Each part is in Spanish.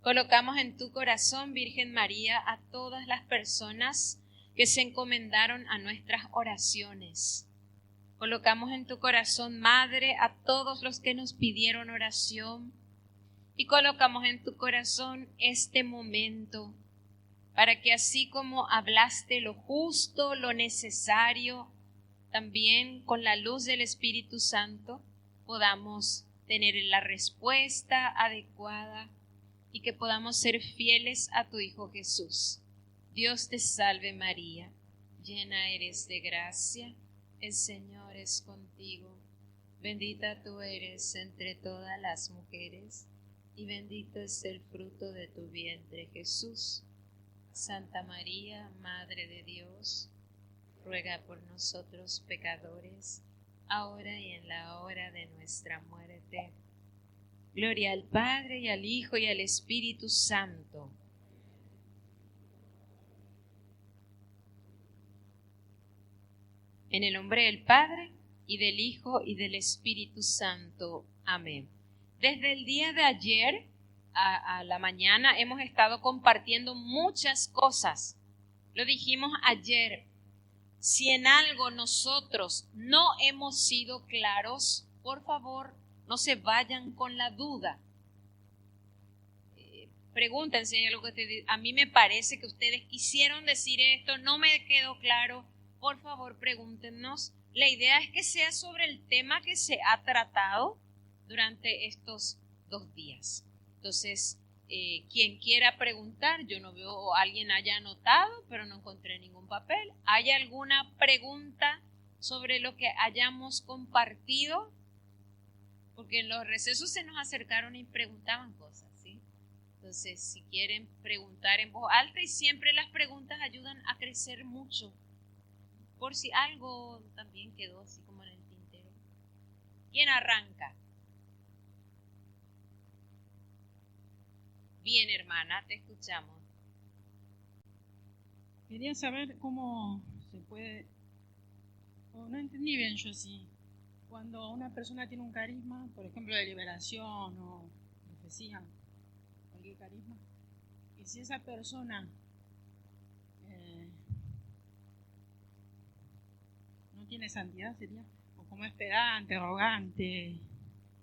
Colocamos en tu corazón, Virgen María, a todas las personas que se encomendaron a nuestras oraciones. Colocamos en tu corazón, Madre, a todos los que nos pidieron oración. Y colocamos en tu corazón este momento, para que así como hablaste lo justo, lo necesario, también con la luz del Espíritu Santo podamos tener la respuesta adecuada y que podamos ser fieles a tu Hijo Jesús. Dios te salve María, llena eres de gracia, el Señor es contigo. Bendita tú eres entre todas las mujeres y bendito es el fruto de tu vientre, Jesús. Santa María, Madre de Dios, ruega por nosotros pecadores, ahora y en la hora de nuestra muerte. Gloria al Padre, y al Hijo, y al Espíritu Santo. En el nombre del Padre, y del Hijo, y del Espíritu Santo. Amén. Desde el día de ayer a la mañana hemos estado compartiendo muchas cosas. Lo dijimos ayer. Si en algo nosotros no hemos sido claros, por favor, no se vayan con la duda. Pregúntense si hay algo que a mí me parece que ustedes quisieron decir esto, no me quedó claro. Por favor, pregúntenos. La idea es que sea sobre el tema que se ha tratado durante estos 2 días. Entonces, quien quiera preguntar, yo no veo a alguien haya anotado, pero no encontré ningún papel. ¿Hay alguna pregunta sobre lo que hayamos compartido? Porque en los recesos se nos acercaron y preguntaban cosas, ¿sí? Entonces, si quieren preguntar en voz alta, y siempre las preguntas ayudan a crecer mucho, por si algo también quedó así como en el tintero. ¿Quién arranca? Bien, hermana, te escuchamos. Quería saber cómo se puede, no entendí bien yo si cuando una persona tiene un carisma, por ejemplo de liberación o profecía, cualquier carisma, y si esa persona no tiene santidad, sería, o como es pedante, arrogante,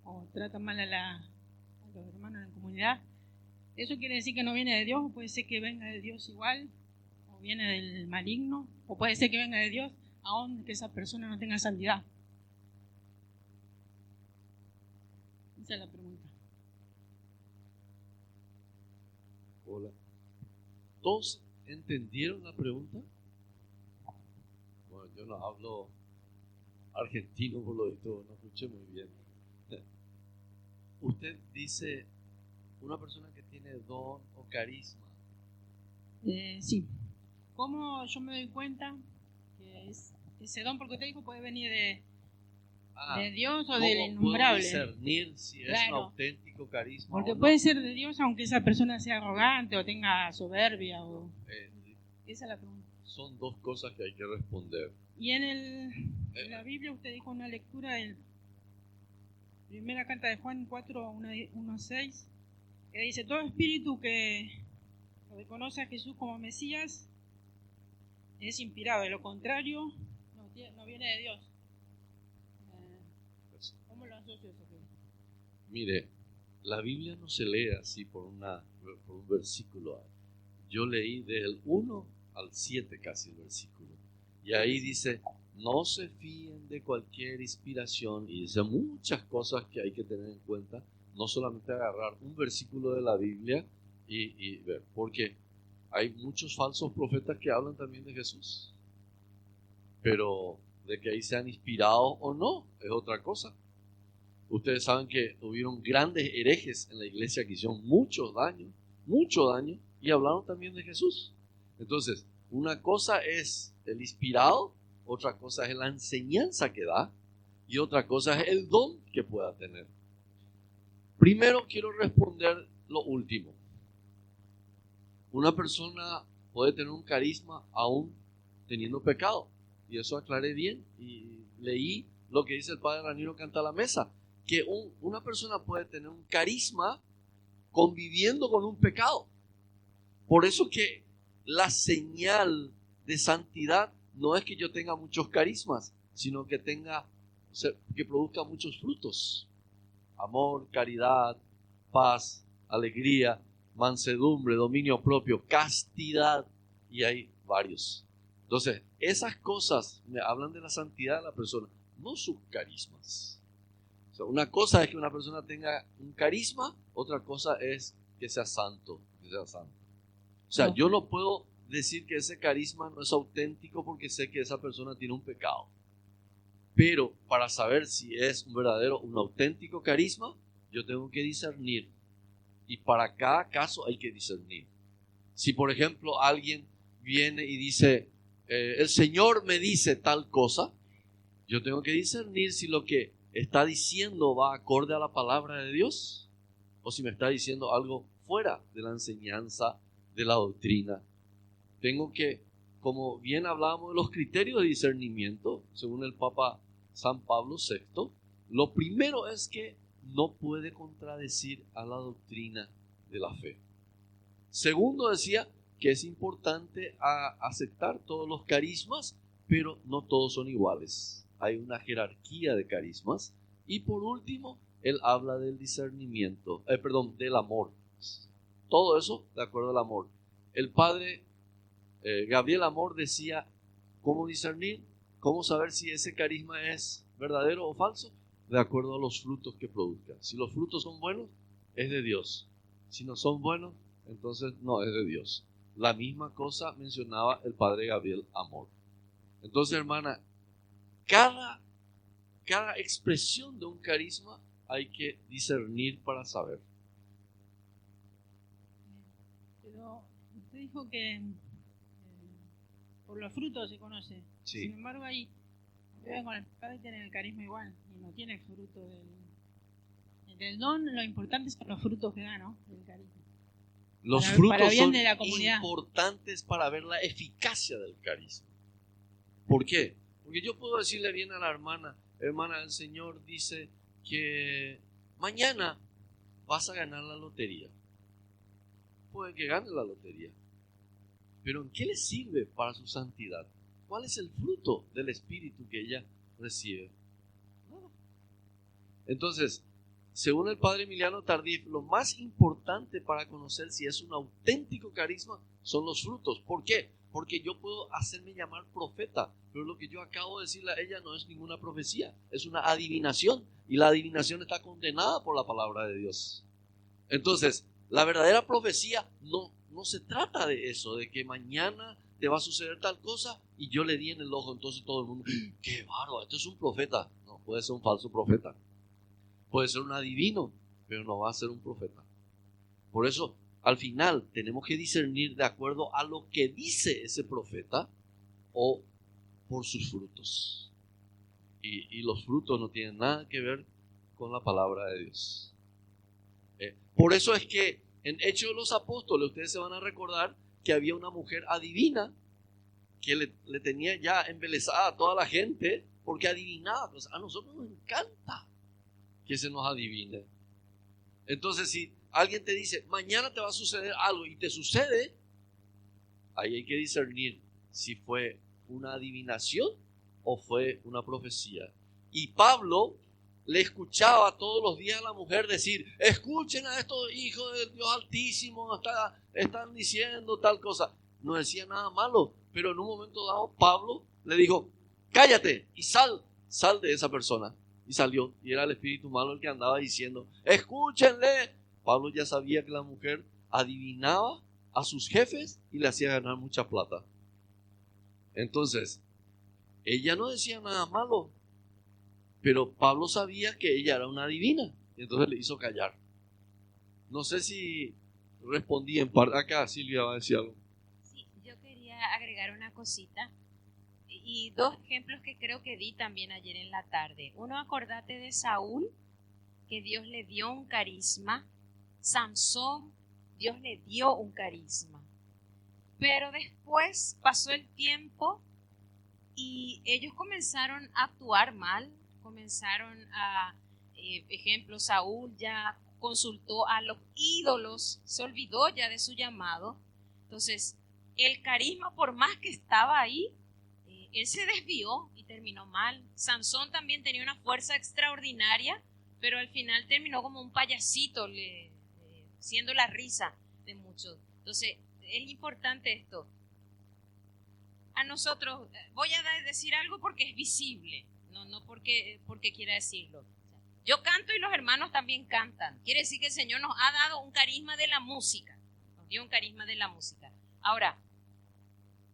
o trata mal a los hermanos en la comunidad, ¿eso quiere decir que no viene de Dios? ¿O puede ser que venga de Dios igual? ¿O viene del maligno? ¿O puede ser que venga de Dios aun que esa persona no tenga santidad? Esa es la pregunta. Hola. ¿Todos entendieron la pregunta? Bueno, yo no hablo argentino, por lo visto, no escuché muy bien. Usted dice una persona que tiene don o carisma. Sí. ¿Cómo yo me doy cuenta que ese don, porque usted dijo, puede venir de Dios o del innombrable? ¿Cómo puedo discernir si es un auténtico carisma? Porque o no? puede ser de Dios aunque esa persona sea arrogante o tenga soberbia. Esa es la pregunta. Son 2 cosas que hay que responder. Y en la Biblia usted dijo una lectura de primera carta de Juan 4, 1-6, que dice: todo espíritu que reconoce a Jesús como Mesías es inspirado, de lo contrario no viene de Dios. ¿Cómo lo asocio eso? Mire, la Biblia no se lee así por un versículo. Yo leí del 1 al 7 casi el versículo, y ahí dice: no se fíen de cualquier inspiración, y dice muchas cosas que hay que tener en cuenta, no solamente agarrar un versículo de la Biblia y ver, porque hay muchos falsos profetas que hablan también de Jesús, pero de que ahí sean inspirados o no es otra cosa. Ustedes saben que hubieron grandes herejes en la iglesia que hicieron mucho daño, y hablaron también de Jesús. Entonces, una cosa es el inspirado, otra cosa es la enseñanza que da, y otra cosa es el don que pueda tener. Primero quiero responder lo último. Una persona puede tener un carisma aún teniendo pecado, y eso aclaré bien, y leí lo que dice el padre Raniero Cantalamessa, que una persona puede tener un carisma conviviendo con un pecado. Por eso que la señal de santidad no es que yo tenga muchos carismas, sino que que produzca muchos frutos. Amor, caridad, paz, alegría, mansedumbre, dominio propio, castidad, y hay varios. Entonces, esas cosas me hablan de la santidad de la persona, no sus carismas. O sea, una cosa es que una persona tenga un carisma, otra cosa es que sea santo, que sea santo. O sea, yo no puedo decir que ese carisma no es auténtico porque sé que esa persona tiene un pecado. Pero para saber si es un auténtico carisma, yo tengo que discernir. Y para cada caso hay que discernir. Si, por ejemplo, alguien viene y dice, el Señor me dice tal cosa, yo tengo que discernir si lo que está diciendo va acorde a la palabra de Dios o si me está diciendo algo fuera de la enseñanza de la doctrina. Tengo que, como bien hablábamos de los criterios de discernimiento, según el Papa San Pablo VI, lo primero es que no puede contradecir a la doctrina de la fe. Segundo, decía que es importante aceptar todos los carismas, pero no todos son iguales. Hay una jerarquía de carismas. Y por último, él habla del discernimiento, del amor. Todo eso de acuerdo al amor. El padre Gabriel Amor decía cómo discernir, cómo saber si ese carisma es verdadero o falso, de acuerdo a los frutos que produzca. Si los frutos son buenos, es de Dios. Si no son buenos, entonces no es de Dios. La misma cosa mencionaba el padre Gabriel Amor. Entonces, hermana, cada expresión de un carisma hay que discernir para saber. Pero usted dijo que por los frutos se conoce. Sí. Sin embargo, ahí viven con el padre y tienen el carisma igual y no tiene el fruto del don. Lo importante son los frutos que da, ¿no? Del carisma. Los para frutos bien son de la comunidad. Importantes para ver la eficacia del carisma. ¿Por qué? Porque yo puedo decirle bien a la hermana, el Señor dice que mañana vas a ganar la lotería. Puede que gane la lotería. Pero ¿en qué le sirve para su santidad? ¿Cuál es el fruto del Espíritu que ella recibe? Nada. Entonces, según el padre Emiliano Tardif, lo más importante para conocer si es un auténtico carisma son los frutos. ¿Por qué? Porque yo puedo hacerme llamar profeta, pero lo que yo acabo de decirle a ella no es ninguna profecía, es una adivinación, y la adivinación está condenada por la palabra de Dios. Entonces, la verdadera profecía no se trata de eso, de que mañana te va a suceder tal cosa y yo le di en el ojo, entonces todo el mundo, ¡qué bárbaro! Esto es un profeta. No, puede ser un falso profeta. Puede ser un adivino, pero no va a ser un profeta. Por eso, al final, tenemos que discernir de acuerdo a lo que dice ese profeta o por sus frutos. Y los frutos no tienen nada que ver con la palabra de Dios. Por eso es que en Hechos de los Apóstoles, ustedes se van a recordar que había una mujer adivina que le tenía ya embelesada a toda la gente porque adivinaba. Pues a nosotros nos encanta que se nos adivine. Entonces, si alguien te dice, mañana te va a suceder algo y te sucede, ahí hay que discernir si fue una adivinación o fue una profecía. Y Pablo le escuchaba todos los días a la mujer decir, escuchen a estos hijos del Dios Altísimo, están diciendo tal cosa. No decía nada malo, pero en un momento dado Pablo le dijo, cállate y sal de esa persona. Y salió, y era el espíritu malo el que andaba diciendo, escúchenle. Pablo ya sabía que la mujer adivinaba a sus jefes y le hacía ganar mucha plata. Entonces, ella no decía nada malo, pero Pablo sabía que ella era una adivina, y entonces le hizo callar. No sé si respondí en parte. Acá Silvia va a decir algo. Sí, yo quería agregar una cosita y dos ejemplos que creo que di también ayer en la tarde. Uno, acordate de Saúl, que Dios le dio un carisma. Samson, Dios le dio un carisma. Pero después pasó el tiempo y ellos comenzaron a actuar mal, comenzaron a, ejemplo, Saúl ya consultó a los ídolos, se olvidó ya de su llamado. Entonces, el carisma, por más que estaba ahí, él se desvió y terminó mal. Sansón también tenía una fuerza extraordinaria, pero al final terminó como un payasito, siendo la risa de muchos. Entonces, es importante esto. A nosotros, voy a decir algo porque es visible, no porque quiera decirlo. Yo canto y los hermanos también cantan. Quiere decir que el Señor nos ha dado un carisma de la música. Nos dio un carisma de la música. Ahora,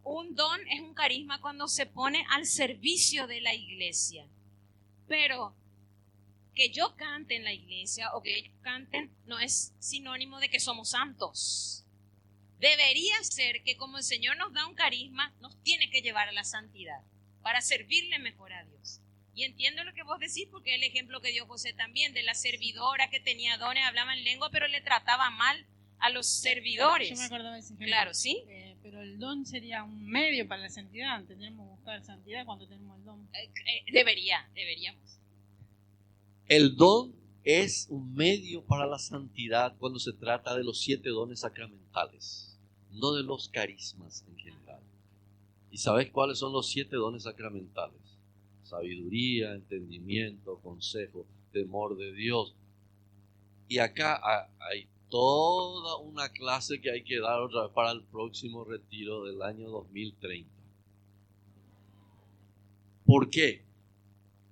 un don es un carisma cuando se pone al servicio de la iglesia. Pero que yo cante en la iglesia o que ellos canten no es sinónimo de que somos santos. Debería ser que como el Señor nos da un carisma, nos tiene que llevar a la santidad para servirle mejor a Dios. Y entiendo lo que vos decís porque es el ejemplo que dio José también de la servidora que tenía dones, hablaba en lengua, pero le trataba mal a los servidores. Yo me acordaba de ese ejemplo. Claro, ¿sí? Pero el don sería un medio para la santidad. Tenemos que buscar santidad cuando tenemos el don. Deberíamos. El don es un medio para la santidad cuando se trata de los 7 dones sacramentales, no de los carismas en general. ¿Y sabes cuáles son los 7 dones sacramentales? Sabiduría, entendimiento, consejo, temor de Dios. Y acá hay toda una clase que hay que dar otra vez para el próximo retiro del año 2030. ¿Por qué?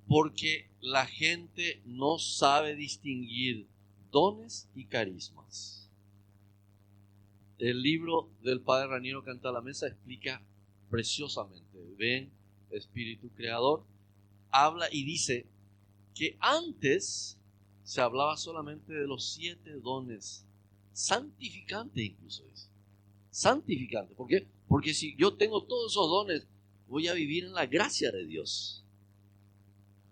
Porque la gente no sabe distinguir dones y carismas. El libro del Padre Raniero Canta a la Mesa explica preciosamente. Ven, Espíritu Creador, habla y dice que antes se hablaba solamente de los 7 dones santificantes, incluso es santificante. ¿Por qué? Porque si yo tengo todos esos dones, voy a vivir en la gracia de Dios.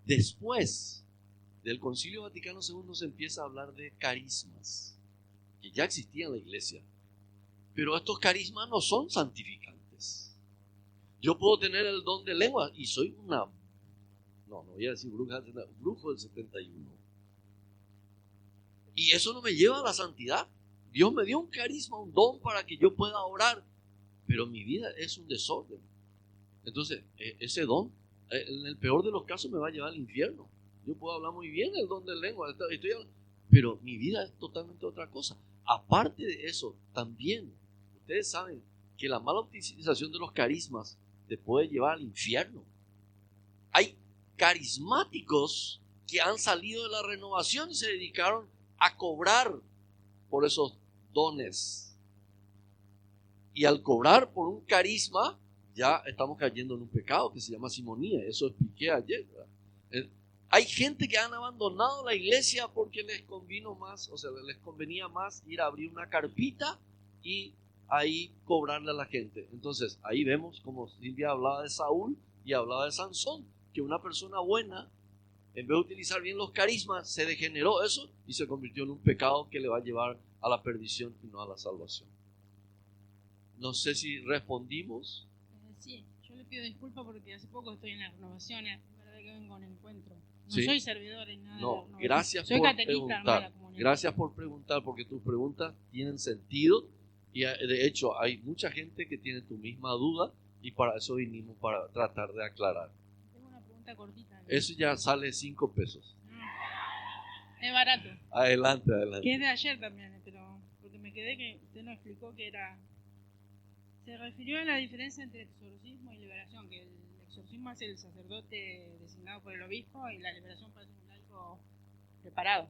Después del Concilio Vaticano II se empieza a hablar de carismas, que ya existían en la iglesia. Pero estos carismas no son santificantes. Yo puedo tener el don de lengua y soy no voy a decir brujo del 71. Y eso no me lleva a la santidad. Dios me dio un carisma, un don para que yo pueda orar, pero mi vida es un desorden. Entonces, ese don, en el peor de los casos, me va a llevar al infierno. Yo puedo hablar muy bien el don de lengua, pero mi vida es totalmente otra cosa. Aparte de eso, también, ustedes saben que la mala utilización de los carismas te puede llevar al infierno. Hay carismáticos que han salido de la renovación y se dedicaron a cobrar por esos dones. Y al cobrar por un carisma, ya estamos cayendo en un pecado que se llama simonía. Eso expliqué ayer, ¿verdad? Hay gente que han abandonado la iglesia porque les convenía más ir a abrir una carpita y ahí cobrarle a la gente. Entonces, ahí vemos como Silvia hablaba de Saúl y hablaba de Sansón, que una persona buena, en vez de utilizar bien los carismas, se degeneró eso y se convirtió en un pecado que le va a llevar a la perdición y no a la salvación. No sé si respondimos. Sí, yo le pido disculpas porque hace poco estoy en la renovación, es la verdad que vengo a un encuentro. No ¿Sí? soy servidor en nada. No, gracias soy por preguntar. Gracias por preguntar, porque tus preguntas tienen sentido y de hecho hay mucha gente que tiene tu misma duda y para eso vinimos, para tratar de aclarar. Tengo una pregunta cortita, ¿no? Eso ya sale 5 pesos. Es barato. Adelante. Que es de ayer también, pero porque me quedé que usted nos explicó que era... Se refirió a la diferencia entre exorcismo y liberación, que el exorcismo hace el sacerdote designado por el obispo y la liberación puede ser un laico preparado.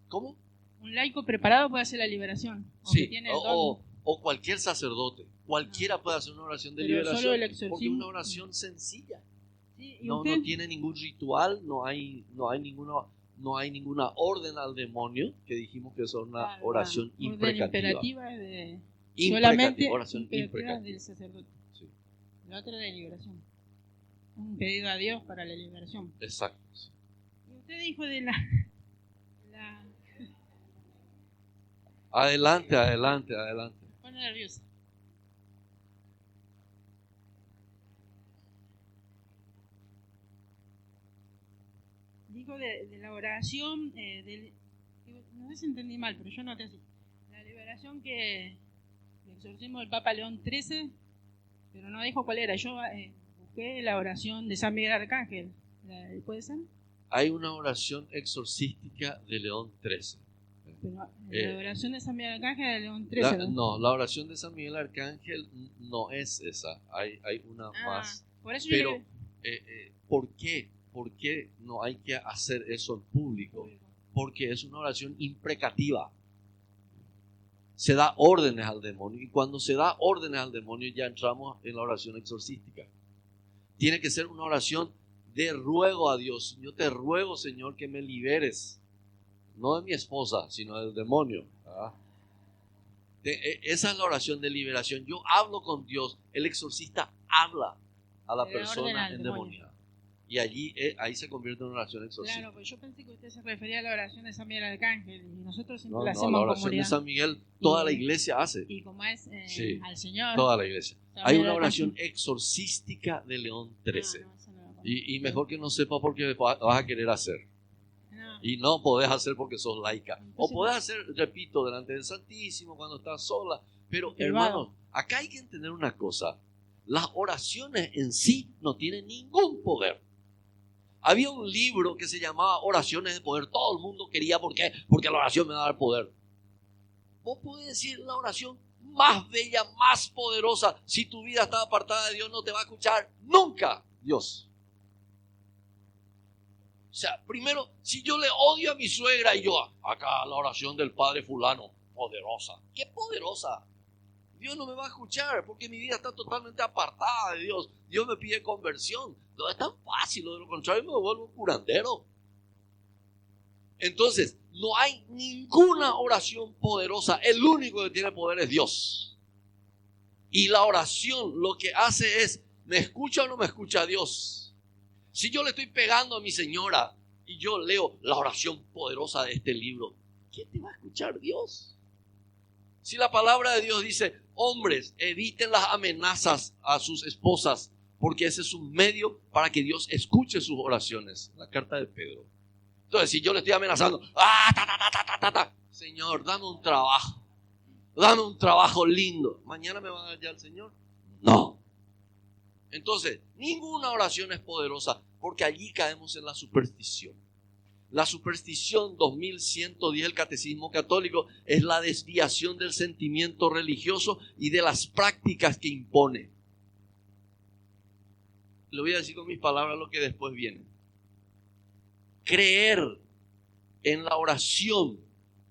¿Cómo? Un laico preparado puede hacer la liberación. Sí, tiene el don. o cualquier sacerdote. Cualquiera puede hacer una oración de Pero liberación solo el exorcismo, porque es una oración sencilla. Sí, No tiene ningún ritual, no hay ninguna orden al demonio, que dijimos que es una oración imprecativa. Imperativa es de... Solamente oración imperativa del sacerdote. Sí. La otra de liberación. Un pedido a Dios para la liberación. Exacto. Y usted dijo de la... Adelante. Me pone nerviosa. Dijo de la oración, no sé si entendí mal, pero yo noté así. La liberación que el exorcismo del Papa León XIII, pero no dijo cuál era. Yo busqué la oración de San Miguel Arcángel. ¿Puede ser? Hay una oración exorcística de León XIII. Pero la oración de San Miguel Arcángel de León XIII. No, la oración de San Miguel Arcángel no es esa. Hay una más. Por eso pero, ¿por qué? ¿Por qué no hay que hacer eso en público? Porque es una oración imprecativa. Se da órdenes al demonio. Y cuando se da órdenes al demonio, ya entramos en la oración exorcística. Tiene que ser una oración de ruego a Dios. Yo te ruego, Señor, que me liberes. No de mi esposa, sino del demonio. Esa es la oración de liberación. Yo hablo con Dios. El exorcista habla a la persona endemoniada. Y ahí se convierte en una oración exorcista. Claro, pues yo pensé que usted se refería a la oración de San Miguel Arcángel. Y nosotros siempre la la hacemos hacemos. La en oración comunidad. de San Miguel, toda la iglesia hace. Y como es sí, al Señor. Toda la iglesia. San Hay Miguel una oración Arcángel. exorcística de León XIII. No, y mejor que no sepa porque vas a querer hacer. Y no podés hacer porque sos laica. O podés hacer, repito, delante del Santísimo cuando estás sola. Pero hermanos, acá hay que entender una cosa. Las oraciones en sí no tienen ningún poder. Había un libro que se llamaba Oraciones de Poder. Todo el mundo quería, ¿por qué? Porque la oración me va a dar poder. Vos podés decir la oración más bella, más poderosa. Si tu vida está apartada de Dios, no te va a escuchar nunca Dios. O sea, primero, si yo le odio a mi suegra y yo, acá la oración del padre fulano, poderosa. ¿Qué poderosa? Dios no me va a escuchar porque mi vida está totalmente apartada de Dios. Dios me pide conversión. No es tan fácil, de lo contrario me vuelvo un curandero. Entonces, no hay ninguna oración poderosa. El único que tiene poder es Dios. Y la oración lo que hace es, ¿me escucha o no me escucha Dios? Si yo le estoy pegando a mi señora y yo leo la oración poderosa de este libro, ¿quién te va a escuchar? Dios. Si la palabra de Dios dice, hombres, eviten las amenazas a sus esposas, porque ese es un medio para que Dios escuche sus oraciones. La carta de Pedro. Entonces, si yo le estoy amenazando, Señor, dame un trabajo lindo. ¿Mañana me va a dar ya el Señor? No. Entonces, ninguna oración es poderosa, porque allí caemos en la superstición. La superstición 2110 del Catecismo Católico es la desviación del sentimiento religioso y de las prácticas que impone. Le voy a decir con mis palabras lo que después viene. Creer en la oración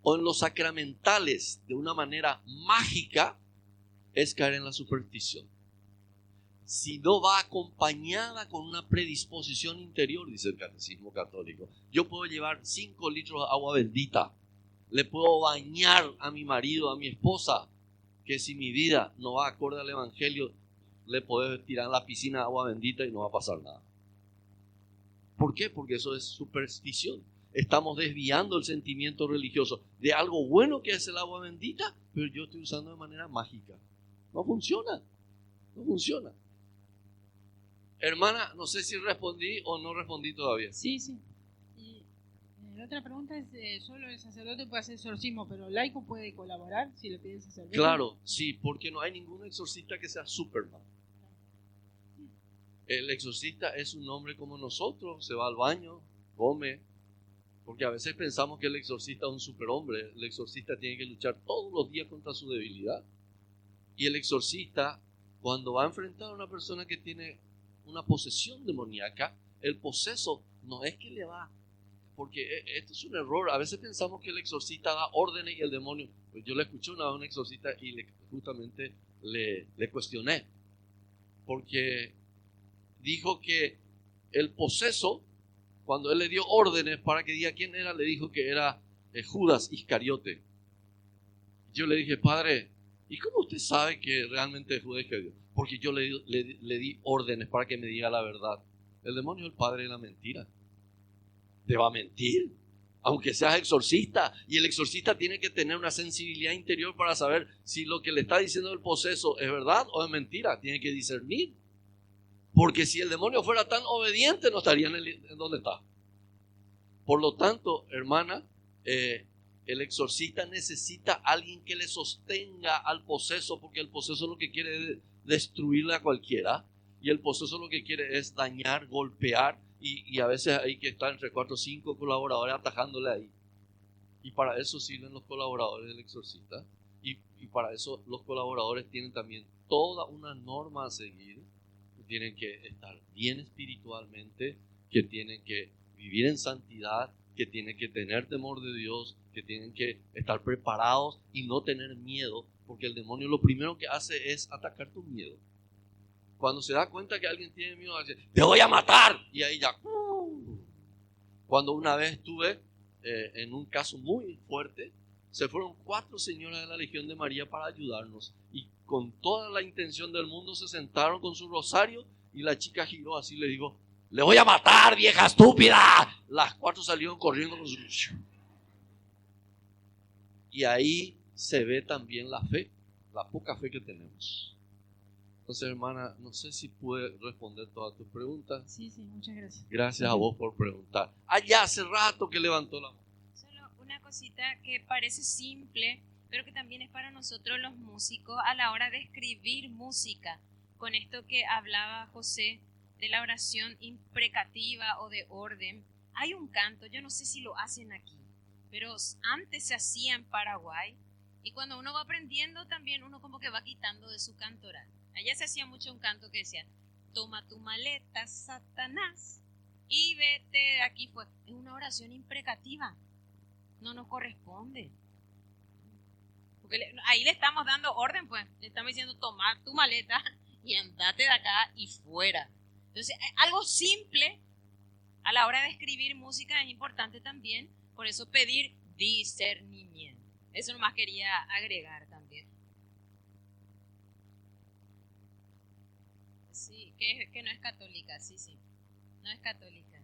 o en los sacramentales de una manera mágica es caer en la superstición. Si no va acompañada con una predisposición interior, dice el Catecismo Católico. Yo puedo llevar 5 litros de agua bendita, le puedo bañar a mi marido, a mi esposa, que si mi vida no va acorde al Evangelio, le puedo tirar en la piscina agua bendita y no va a pasar nada. ¿Por qué? Porque eso es superstición. Estamos desviando el sentimiento religioso de algo bueno que es el agua bendita, pero yo estoy usando de manera mágica. No funciona. No funciona. Hermana, no sé si respondí o no respondí todavía. Sí. Y la otra pregunta es, solo el sacerdote puede hacer exorcismo, pero el laico puede colaborar si le pide el sacerdote. Claro, sí, porque no hay ningún exorcista que sea Superman. El exorcista es un hombre como nosotros, se va al baño, come, porque a veces pensamos que el exorcista es un superhombre. El exorcista tiene que luchar todos los días contra su debilidad. Y el exorcista, cuando va a enfrentar a una persona que tiene una posesión demoníaca, el poseso no es que le va, porque esto es un error. A veces pensamos que el exorcista da órdenes y el demonio. Pues yo le escuché una vez a un exorcista y justamente le cuestioné, porque dijo que el poseso, cuando él le dio órdenes para que diga quién era, le dijo que era Judas Iscariote. Yo le dije, padre, ¿y cómo usted sabe que realmente es Judas Iscariote? Porque yo le di órdenes para que me diga la verdad. El demonio es el padre de la mentira. Te va a mentir, aunque seas exorcista. Y el exorcista tiene que tener una sensibilidad interior para saber si lo que le está diciendo el poseso es verdad o es mentira. Tiene que discernir. Porque si el demonio fuera tan obediente, no estaría en donde está. Por lo tanto, hermana, el exorcista necesita a alguien que le sostenga al poseso, porque el poseso lo que quiere es destruirle a cualquiera, y el poseso lo que quiere es dañar, golpear, y a veces hay que estar entre 4 o 5 colaboradores atajándole ahí. Y para eso sirven los colaboradores del exorcista, y para eso los colaboradores tienen también toda una norma a seguir, que tienen que estar bien espiritualmente, que tienen que vivir en santidad, que tienen que tener temor de Dios, que tienen que estar preparados y no tener miedo, porque el demonio lo primero que hace es atacar tu miedo. Cuando se da cuenta que alguien tiene miedo, dice, te voy a matar, y ahí ya. Cuando una vez estuve en un caso muy fuerte, se fueron 4 señoras de la Legión de María para ayudarnos, y con toda la intención del mundo se sentaron con su rosario, y la chica giró así, le digo, le voy a matar, vieja estúpida. Las 4 salieron corriendo con su... Y ahí se ve también la fe, la poca fe que tenemos. Entonces, hermana, no sé si pude responder todas tus preguntas. Sí, muchas gracias. Gracias a vos por preguntar. Allá hace rato que levantó la mano. Solo una cosita que parece simple, pero que también es para nosotros los músicos a la hora de escribir música. Con esto que hablaba José, de la oración imprecativa o de orden. Hay un canto, yo no sé si lo hacen aquí, pero antes se hacía en Paraguay, y cuando uno va aprendiendo también uno como que va quitando de su cantoral. Allá se hacía mucho un canto que decía, toma tu maleta, Satanás, y vete de aquí. Es una oración imprecativa, no nos corresponde. Porque ahí le estamos dando orden, pues, le estamos diciendo, toma tu maleta y andate de acá y fuera. Entonces, algo simple a la hora de escribir música es importante también, por eso pedir discernimiento. Eso nomás quería agregar también. Sí, que no es católica, sí, no es católica,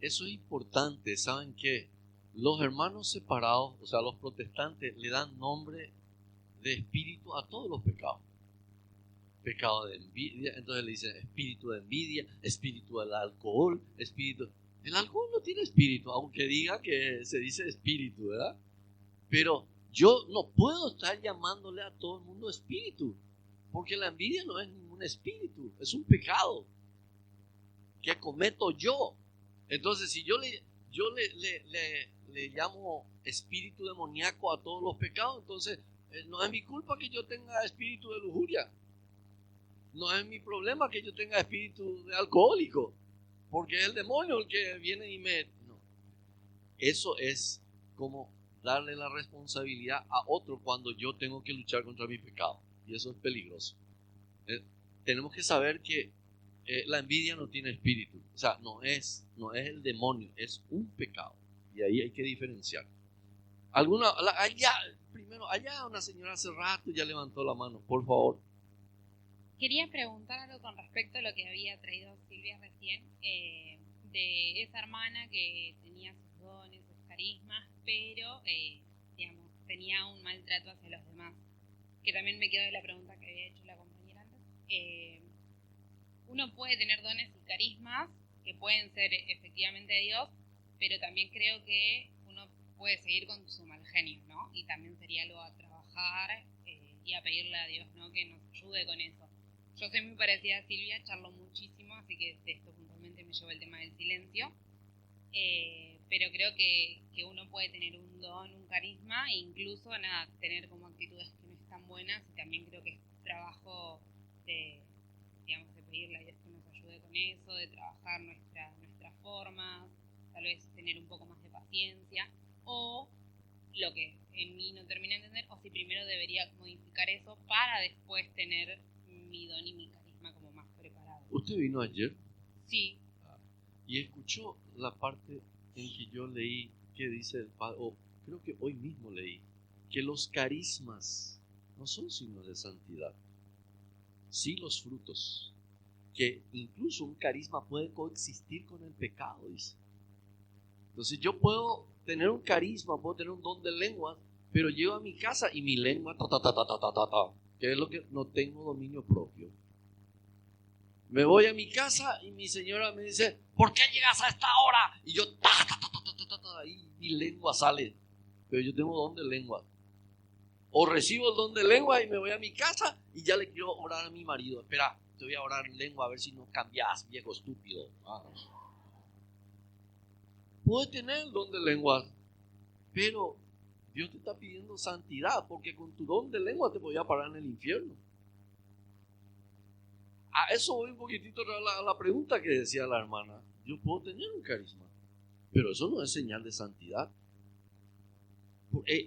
Eso es importante, ¿saben qué? Los hermanos separados, o sea, los protestantes, le dan nombre de espíritu a todos los pecados. Pecado de envidia, entonces le dicen espíritu de envidia, espíritu del alcohol, espíritu. El alcohol no tiene espíritu, aunque diga que se dice espíritu, ¿verdad? Pero yo no puedo estar llamándole a todo el mundo espíritu, porque la envidia no es ningún espíritu, es un pecado que cometo yo. Entonces, si yo le llamo espíritu demoníaco a todos los pecados, entonces no es mi culpa que yo tenga espíritu de lujuria. No es mi problema que yo tenga espíritu de alcohólico, porque es el demonio el que viene y me... No. Eso es como darle la responsabilidad a otro cuando yo tengo que luchar contra mi pecado, y eso es peligroso. Tenemos que saber que la envidia no tiene espíritu, o sea, no es el demonio, es un pecado, y ahí hay que diferenciar. Allá una señora hace rato ya levantó la mano, por favor. Quería preguntar algo con respecto a lo que había traído Silvia recién, de esa hermana que tenía sus dones, sus carismas, pero digamos, tenía un maltrato hacia los demás, que también me quedó de la pregunta que había hecho la compañera antes. Uno puede tener dones y carismas que pueden ser efectivamente de Dios, pero también creo que uno puede seguir con su mal genio, ¿no? Y también sería algo a trabajar y a pedirle a Dios, ¿no?, que nos ayude con eso. Yo soy muy parecida a Silvia, charlo muchísimo, así que de esto puntualmente me llevo el tema del silencio. Pero creo que uno puede tener un don, un carisma, e incluso tener como actitudes que no están buenas, y también creo que es trabajo de pedirle a Dios que nos ayude con eso, de trabajar nuestras formas, tal vez tener un poco más de paciencia, o lo que en mí no termina de entender, o si primero debería modificar eso para después tener mi don y mi carisma como más preparado. ¿Usted vino ayer? Sí. Y escuchó la parte en que yo leí que dice el Padre, o creo que hoy mismo leí, que los carismas no son signos de santidad, sí los frutos, que incluso un carisma puede coexistir con el pecado, dice. Entonces yo puedo tener un carisma, puedo tener un don de lengua, pero llego a mi casa y mi lengua que es lo que no tengo dominio propio. Me voy a mi casa y mi señora me dice, ¿por qué llegas a esta hora? Y yo ahí mi lengua sale. Pero yo tengo don de lengua. O recibo el don de lengua y me voy a mi casa y ya le quiero orar a mi marido. Espera, te voy a orar en lengua a ver si no cambias, viejo estúpido. Puedes tener el don de lengua, pero Dios te está pidiendo santidad, porque con tu don de lengua te podía parar en el infierno. A eso voy un poquitito a la pregunta que decía la hermana. Yo puedo tener un carisma, pero eso no es señal de santidad.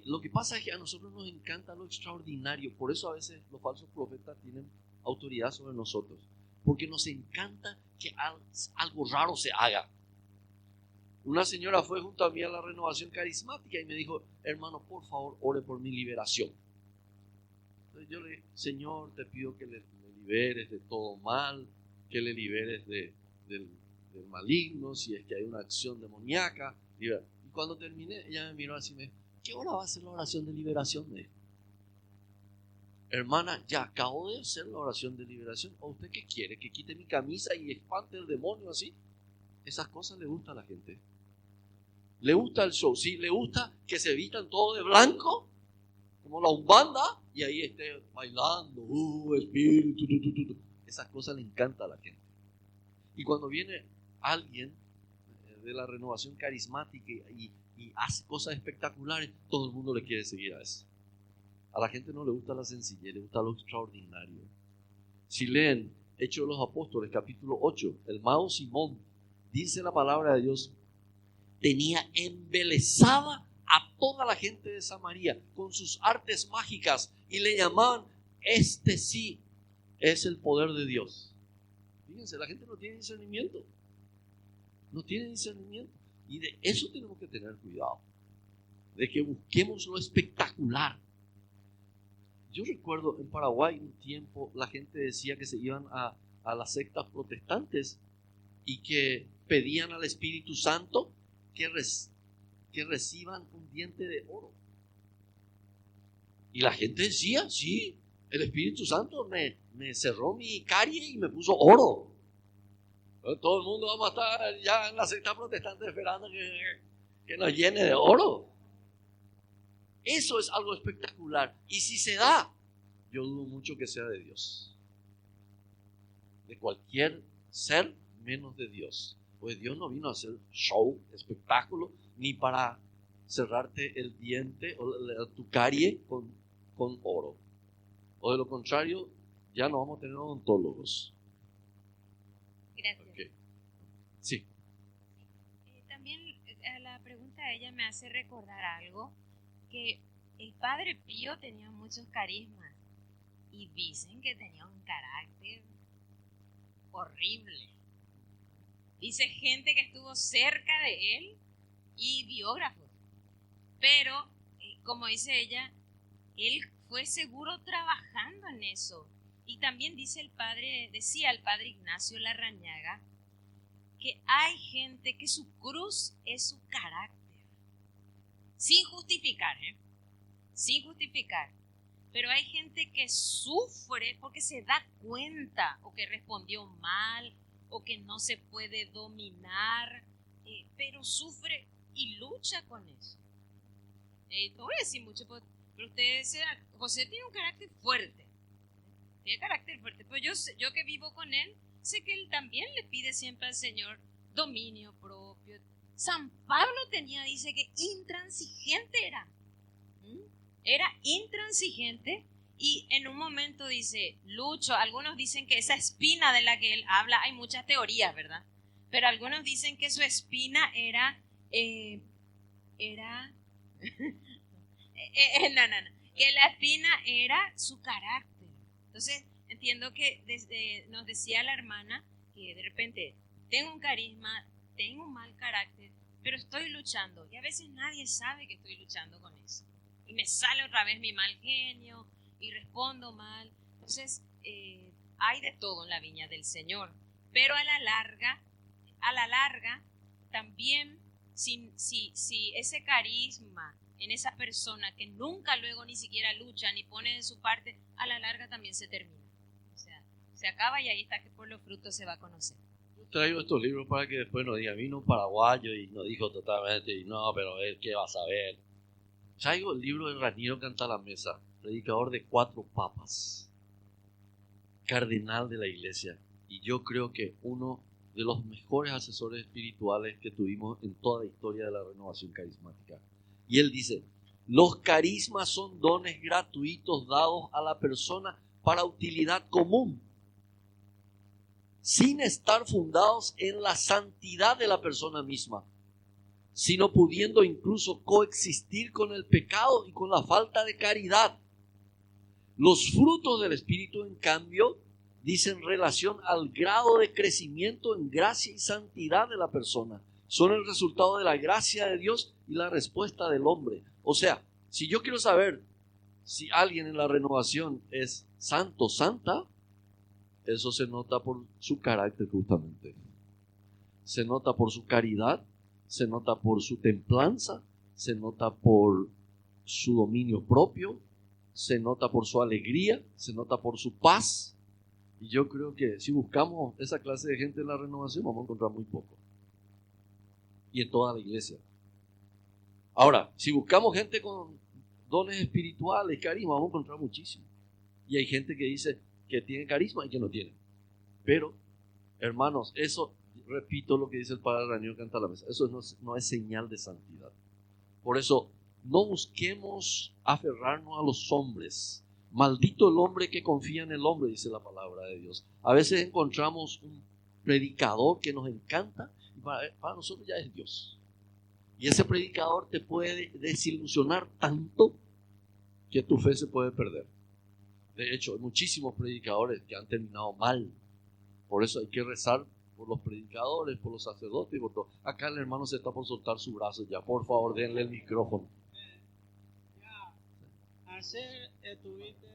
Lo que pasa es que a nosotros nos encanta lo extraordinario. Por eso a veces los falsos profetas tienen autoridad sobre nosotros, porque nos encanta que algo raro se haga. Una señora fue junto a mí a la renovación carismática y me dijo: hermano, por favor, ore por mi liberación. Entonces yo le dije: Señor, te pido que le liberes de todo mal, que le liberes del maligno, si es que hay una acción demoníaca. Y cuando terminé, ella me miró así y me dijo: ¿qué hora va a ser la oración de liberación? Me dijo: hermana, ya acabo de hacer la oración de liberación. ¿O usted qué quiere? ¿Que quite mi camisa y espante el demonio así? Esas cosas le gustan a la gente. Le gusta el show, sí, le gusta que se vistan todo de blanco, como la umbanda, y ahí esté bailando, espíritu, Esas cosas le encantan a la gente. Y cuando viene alguien de la renovación carismática y hace cosas espectaculares, todo el mundo le quiere seguir a eso. A la gente no le gusta la sencillez, le gusta lo extraordinario. Si leen Hechos de los Apóstoles, capítulo 8, el mago Simón, dice la palabra de Dios, tenía embelesada a toda la gente de Samaria con sus artes mágicas y le llamaban: este sí es el poder de Dios. Fíjense, la gente no tiene discernimiento. No tiene discernimiento. Y de eso tenemos que tener cuidado. De que busquemos lo espectacular. Yo recuerdo en Paraguay un tiempo la gente decía que se iban a las sectas protestantes y que pedían al Espíritu Santo que reciban un diente de oro. Y la gente decía: sí, el Espíritu Santo me cerró mi carie y me puso oro. Todo el mundo vamos a estar ya en la secta protestante esperando que nos llene de oro. Eso es algo espectacular. Y si se da, yo dudo mucho que sea de Dios. De cualquier ser menos de Dios. Pues Dios no vino a hacer show, espectáculo, ni para cerrarte el diente o tu carie con oro. O de lo contrario, ya no vamos a tener odontólogos. Gracias. Okay. Sí. También la pregunta de ella me hace recordar algo, que el Padre Pío tenía muchos carismas y dicen que tenía un carácter horrible. Dice gente que estuvo cerca de él y biógrafos. Pero, como dice ella, él fue seguro trabajando en eso. Y también decía el padre Ignacio Larrañaga, que hay gente que su cruz es su carácter. Sin justificar, sin justificar. Pero hay gente que sufre porque se da cuenta o que respondió mal o que no se puede dominar, pero sufre y lucha con eso. No voy a decir mucho, pero José tiene un carácter fuerte. Tiene carácter fuerte, pero yo que vivo con él, sé que él también le pide siempre al Señor dominio propio. San Pablo dice que intransigente era. Era intransigente y en un momento dice, lucho. Algunos dicen que esa espina de la que él habla, hay muchas teorías, ¿verdad? Pero algunos dicen que su espina era que la espina era su carácter. Entonces entiendo que nos decía la hermana que de repente tengo un carisma, tengo un mal carácter, pero estoy luchando y a veces nadie sabe que estoy luchando con eso. Y me sale otra vez mi mal genio y respondo mal. Entonces, hay de todo en la viña del Señor. Pero a la larga, también, si ese carisma en esa persona que nunca luego ni siquiera lucha ni pone de su parte, a la larga también se termina. O sea, se acaba y ahí está que por los frutos se va a conocer. Traigo estos libros para que después nos digan, vino un paraguayo y nos dijo totalmente, y no, pero él, ¿qué va a saber? Traigo el libro de Raniero Cantalamessa, predicador de 4 papas, cardenal de la iglesia, y yo creo que uno de los mejores asesores espirituales que tuvimos en toda la historia de la renovación carismática. Y él dice, los carismas son dones gratuitos dados a la persona para utilidad común, sin estar fundados en la santidad de la persona misma, sino pudiendo incluso coexistir con el pecado y con la falta de caridad. Los frutos del Espíritu, en cambio, dicen relación al grado de crecimiento en gracia y santidad de la persona. Son el resultado de la gracia de Dios y la respuesta del hombre. O sea, si yo quiero saber si alguien en la renovación es santo, santa, eso se nota por su carácter justamente. Se nota por su caridad, se nota por su templanza, se nota por su dominio propio, se nota por su alegría, se nota por su paz. Y yo creo que si buscamos esa clase de gente en la renovación, vamos a encontrar muy poco. Y en toda la iglesia. Ahora, si buscamos gente con dones espirituales, carisma, vamos a encontrar muchísimo. Y hay gente que dice que tiene carisma y que no tiene. Pero, hermanos, eso, repito lo que dice el padre Raniero Cantalamessa, eso no es señal de santidad. Por eso, no busquemos aferrarnos a los hombres. Maldito el hombre que confía en el hombre, dice la palabra de Dios. A veces encontramos un predicador que nos encanta y para nosotros ya es Dios. Y ese predicador te puede desilusionar tanto que tu fe se puede perder. De hecho, hay muchísimos predicadores que han terminado mal. Por eso hay que rezar por los predicadores, por los sacerdotes y por todo. Acá el hermano se está por soltar su brazo ya. Por favor, denle el micrófono. Ayer estuviste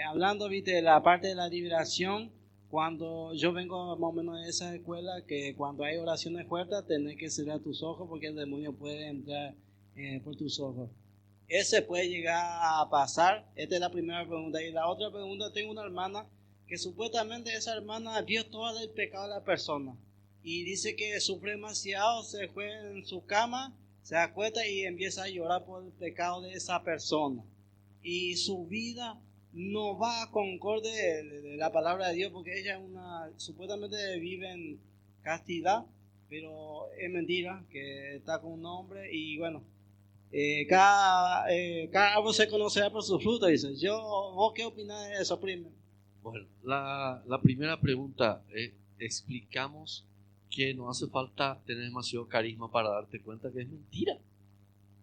hablando, viste, de la parte de la liberación. Cuando yo vengo más o menos de esa escuela, que cuando hay oraciones fuertes tenés que cerrar tus ojos porque el demonio puede entrar por tus ojos. Ese puede llegar a pasar. Esta es la primera pregunta. Y la otra pregunta, tengo una hermana que supuestamente esa hermana vio todo el pecado de la persona y dice que sufre demasiado, se fue en su cama, se acuesta y empieza a llorar por el pecado de esa persona. Y su vida no va a concorde de la palabra de Dios porque ella supuestamente vive en castidad, pero es mentira, que está con un hombre y bueno. Cada árbol se conocerá por su fruto, dice. ¿Vos qué opinás de eso, primero? Bueno, la primera pregunta, explicamos que no hace falta tener demasiado carisma para darte cuenta que es mentira.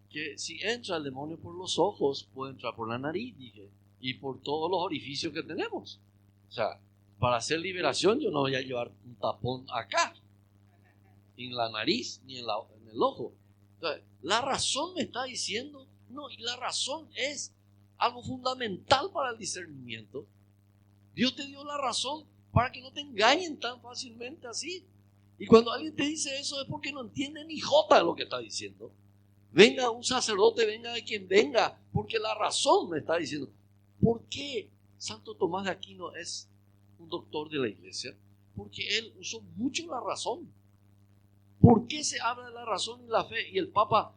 Que si entra el demonio por los ojos, puede entrar por la nariz, dije, y por todos los orificios que tenemos. O sea, para hacer liberación yo no voy a llevar un tapón acá, ni en la nariz, ni en el ojo. Entonces, la razón me está diciendo, no, y la razón es algo fundamental para el discernimiento. Dios te dio la razón para que no te engañen tan fácilmente así. Y cuando alguien te dice eso es porque no entiende ni jota de lo que está diciendo. Venga un sacerdote, venga de quien venga, porque la razón me está diciendo. ¿Por qué Santo Tomás de Aquino es un doctor de la iglesia? Porque él usó mucho la razón. ¿Por qué se habla de la razón y la fe? Y el Papa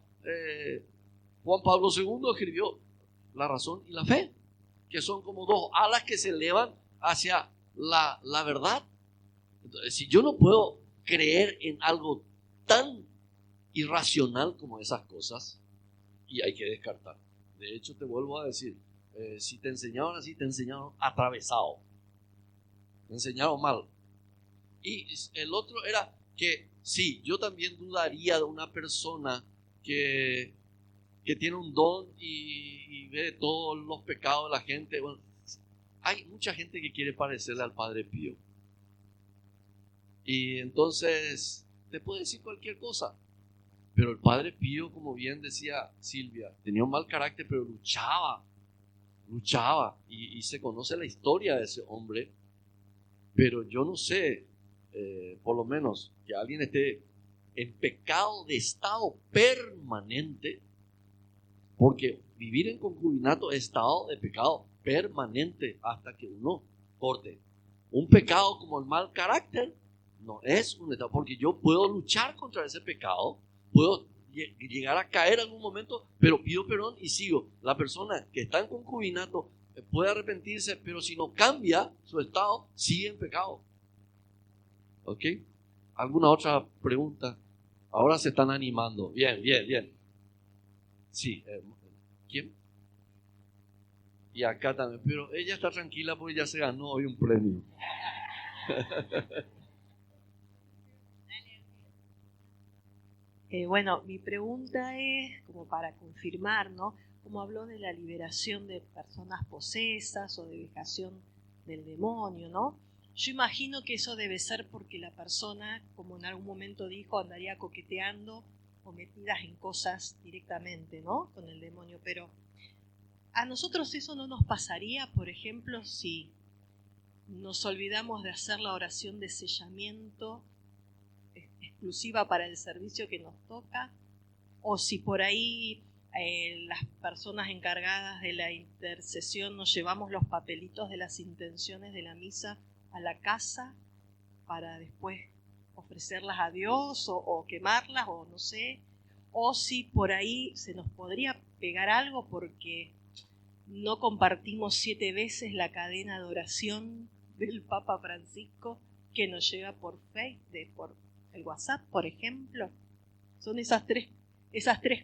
Juan Pablo II escribió la razón y la fe, que son como dos alas que se elevan hacia la verdad. Entonces, si yo no puedo creer en algo tan irracional como esas cosas, y hay que descartar. De hecho, te vuelvo a decir, si te enseñaron así, te enseñaron atravesado, te enseñaron mal. Y el otro era que sí, yo también dudaría de una persona que tiene un don y ve todos los pecados de la gente. Bueno, hay mucha gente que quiere parecerle al Padre Pío. Y entonces te puede decir cualquier cosa. Pero el Padre Pío, como bien decía Silvia, tenía un mal carácter, pero luchaba. Y se conoce la historia de ese hombre. Pero yo no sé, por lo menos, que alguien esté en pecado de estado permanente, porque vivir en concubinato es estado de pecado permanente hasta que uno corte. Un pecado como el mal carácter no es un estado, porque yo puedo luchar contra ese pecado, puedo llegar a caer en algún momento, pero pido perdón y sigo. La persona que está en concubinato puede arrepentirse, pero si no cambia su estado, sigue en pecado. ¿Ok? ¿Alguna otra pregunta? Ahora se están animando. Bien, bien, bien. Sí. ¿Quién? Y acá también. Pero ella está tranquila porque ya se ganó hoy un premio. Bueno, mi pregunta es, como para confirmar, ¿no? Como habló de la liberación de personas posesas o de vejación del demonio, ¿no? Yo imagino que eso debe ser porque la persona, como en algún momento dijo, andaría coqueteando o metidas en cosas directamente, ¿no? Con el demonio. Pero a nosotros eso no nos pasaría, por ejemplo, si nos olvidamos de hacer la oración de sellamiento exclusiva para el servicio que nos toca, o si por ahí las personas encargadas de la intercesión nos llevamos los papelitos de las intenciones de la misa a la casa para después ofrecerlas a Dios o quemarlas, o no sé, o si por ahí se nos podría pegar algo porque no compartimos 7 veces la cadena de oración del Papa Francisco que nos llega por Facebook, por el WhatsApp, por ejemplo. Son esas tres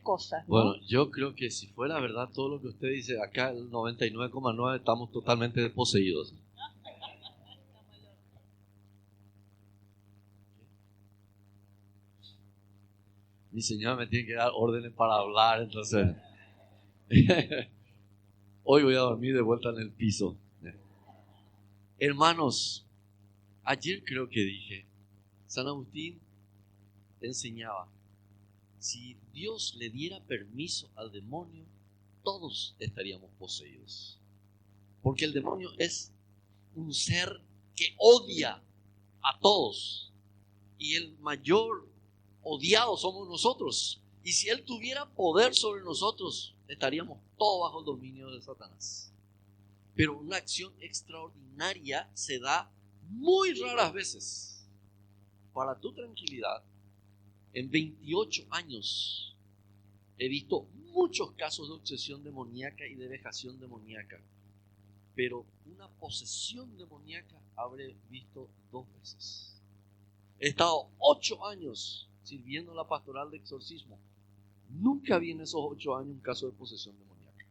cosas, ¿no? Bueno, yo creo que si fuera verdad todo lo que usted dice, acá el 99,9 estamos totalmente poseídos. Mi señora me tiene que dar órdenes para hablar, entonces hoy voy a dormir de vuelta en el piso. Hermanos, ayer creo que dije, San Agustín enseñaba, si Dios le diera permiso al demonio, todos estaríamos poseídos. Porque el demonio es un ser que odia a todos. Y el mayor odiado somos nosotros. Y si él tuviera poder sobre nosotros, estaríamos todos bajo el dominio de Satanás. Pero una acción extraordinaria se da muy raras veces. Para tu tranquilidad, en 28 años he visto muchos casos de obsesión demoníaca y de vejación demoníaca, pero una posesión demoníaca habré visto 2 veces. He estado 8 años sirviendo la pastoral de exorcismo. Nunca vi en esos 8 años un caso de posesión demoníaca.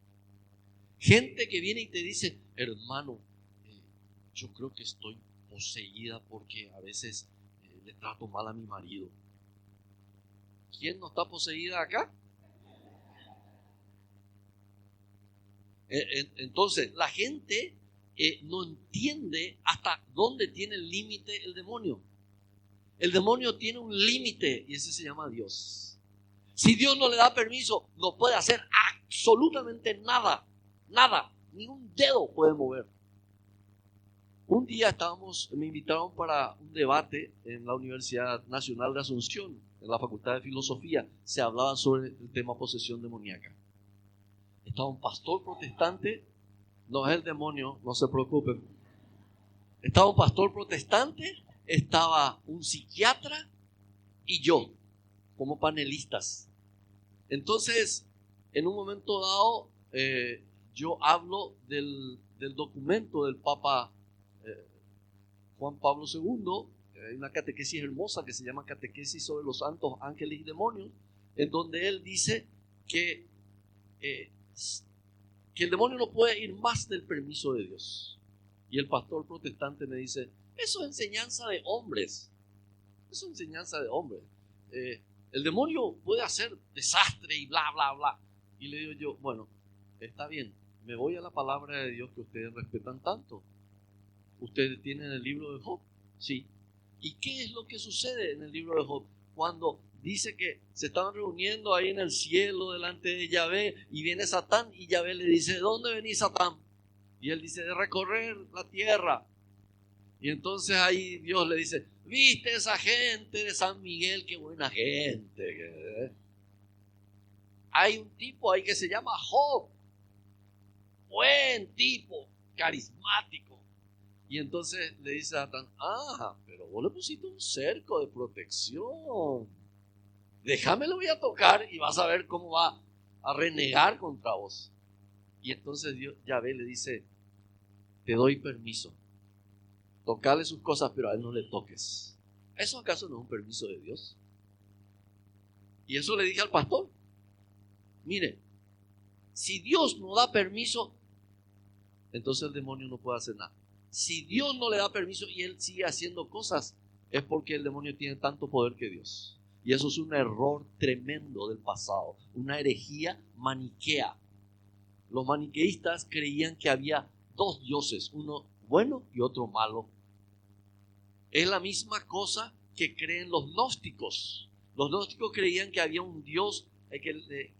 Gente que viene y te dice, hermano, yo creo que estoy poseída porque a veces le trato mal a mi marido. ¿Quién no está poseída acá? Entonces, la gente no entiende hasta dónde tiene el límite el demonio. El demonio tiene un límite y ese se llama Dios. Si Dios no le da permiso, no puede hacer absolutamente nada. Nada, ni un dedo puede mover. Un día me invitaron para un debate en la Universidad Nacional de Asunción, en la Facultad de Filosofía. Se hablaba sobre el tema posesión demoníaca. Estaba un pastor protestante, no es el demonio, no se preocupen. Estaba un pastor protestante, estaba un psiquiatra y yo, como panelistas. Entonces, en un momento dado, yo hablo del documento del Papa Juan Pablo II. Hay una catequesis hermosa que se llama Catequesis sobre los santos, ángeles y demonios, en donde él dice que el demonio no puede ir más del permiso de Dios. Y el pastor protestante me dice, eso es enseñanza de hombres. Eso es enseñanza de hombres. El demonio puede hacer desastre y bla, bla, bla. Y le digo yo, bueno, está bien, me voy a la palabra de Dios que ustedes respetan tanto. ¿Ustedes tienen el libro de Job? Sí. ¿Y qué es lo que sucede en el libro de Job? Cuando dice que se estaban reuniendo ahí en el cielo delante de Yahvé y viene Satán y Yahvé le dice, ¿de dónde venís, Satán? Y él dice, de recorrer la tierra. Y entonces ahí Dios le dice, ¿viste esa gente de San Miguel? Qué buena gente. Hay un tipo ahí que se llama Job. Buen tipo, carismático. Y entonces le dice a Satán, pero vos le pusiste un cerco de protección. Déjame, lo voy a tocar y vas a ver cómo va a renegar contra vos. Y entonces Yahvé le dice, te doy permiso. Tocale sus cosas, pero a él no le toques. ¿Eso acaso no es un permiso de Dios? Y eso le dije al pastor. Mire, si Dios no da permiso, entonces el demonio no puede hacer nada. Si Dios no le da permiso y él sigue haciendo cosas, es porque el demonio tiene tanto poder que Dios. Y eso es un error tremendo del pasado, una herejía maniquea. Los maniqueístas creían que había dos dioses, uno bueno y otro malo. Es la misma cosa que creen los gnósticos. Los gnósticos creían que había un Dios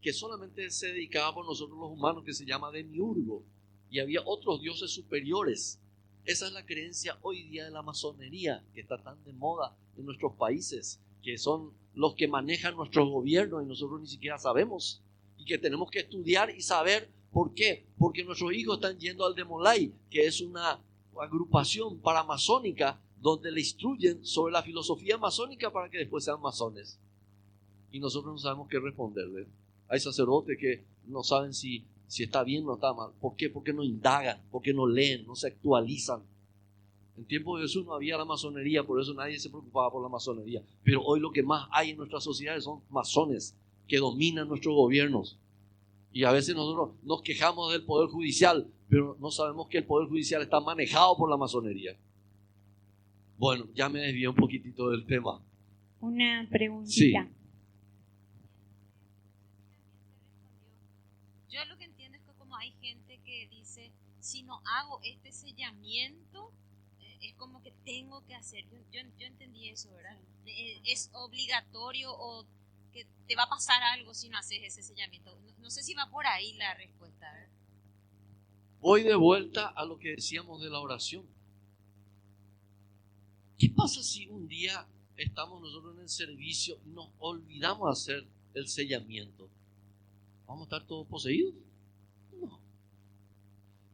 que solamente se dedicaba por nosotros los humanos, que se llama Demiurgo, y había otros dioses superiores. Esa es la creencia hoy día de la masonería, que está tan de moda en nuestros países, que son los que manejan nuestros gobiernos y nosotros ni siquiera sabemos, y que tenemos que estudiar y saber por qué. Porque nuestros hijos están yendo al Demolay, que es una agrupación paramasónica donde le instruyen sobre la filosofía masónica para que después sean masones. Y nosotros no sabemos qué responderle. Hay sacerdotes que no saben si está bien o está mal. ¿Por qué? Porque no indagan, porque no leen, no se actualizan. En tiempo de Jesús no había la masonería, por eso nadie se preocupaba por la masonería. Pero hoy lo que más hay en nuestras sociedades son masones que dominan nuestros gobiernos. Y a veces nosotros nos quejamos del Poder Judicial, pero no sabemos que el Poder Judicial está manejado por la masonería. Bueno, ya me desvié un poquitito del tema. Una preguntita. Sí. Yo lo que entiendo es que como hay gente que dice, si no hago este sellamiento, es como que tengo que hacer. Yo entendí eso, ¿verdad? Es obligatorio o que te va a pasar algo si no haces ese sellamiento. No sé si va por ahí la respuesta, ¿verdad? Voy de vuelta a lo que decíamos de la oración. ¿Qué pasa si un día estamos nosotros en el servicio y nos olvidamos hacer el sellamiento? ¿Vamos a estar todos poseídos? No.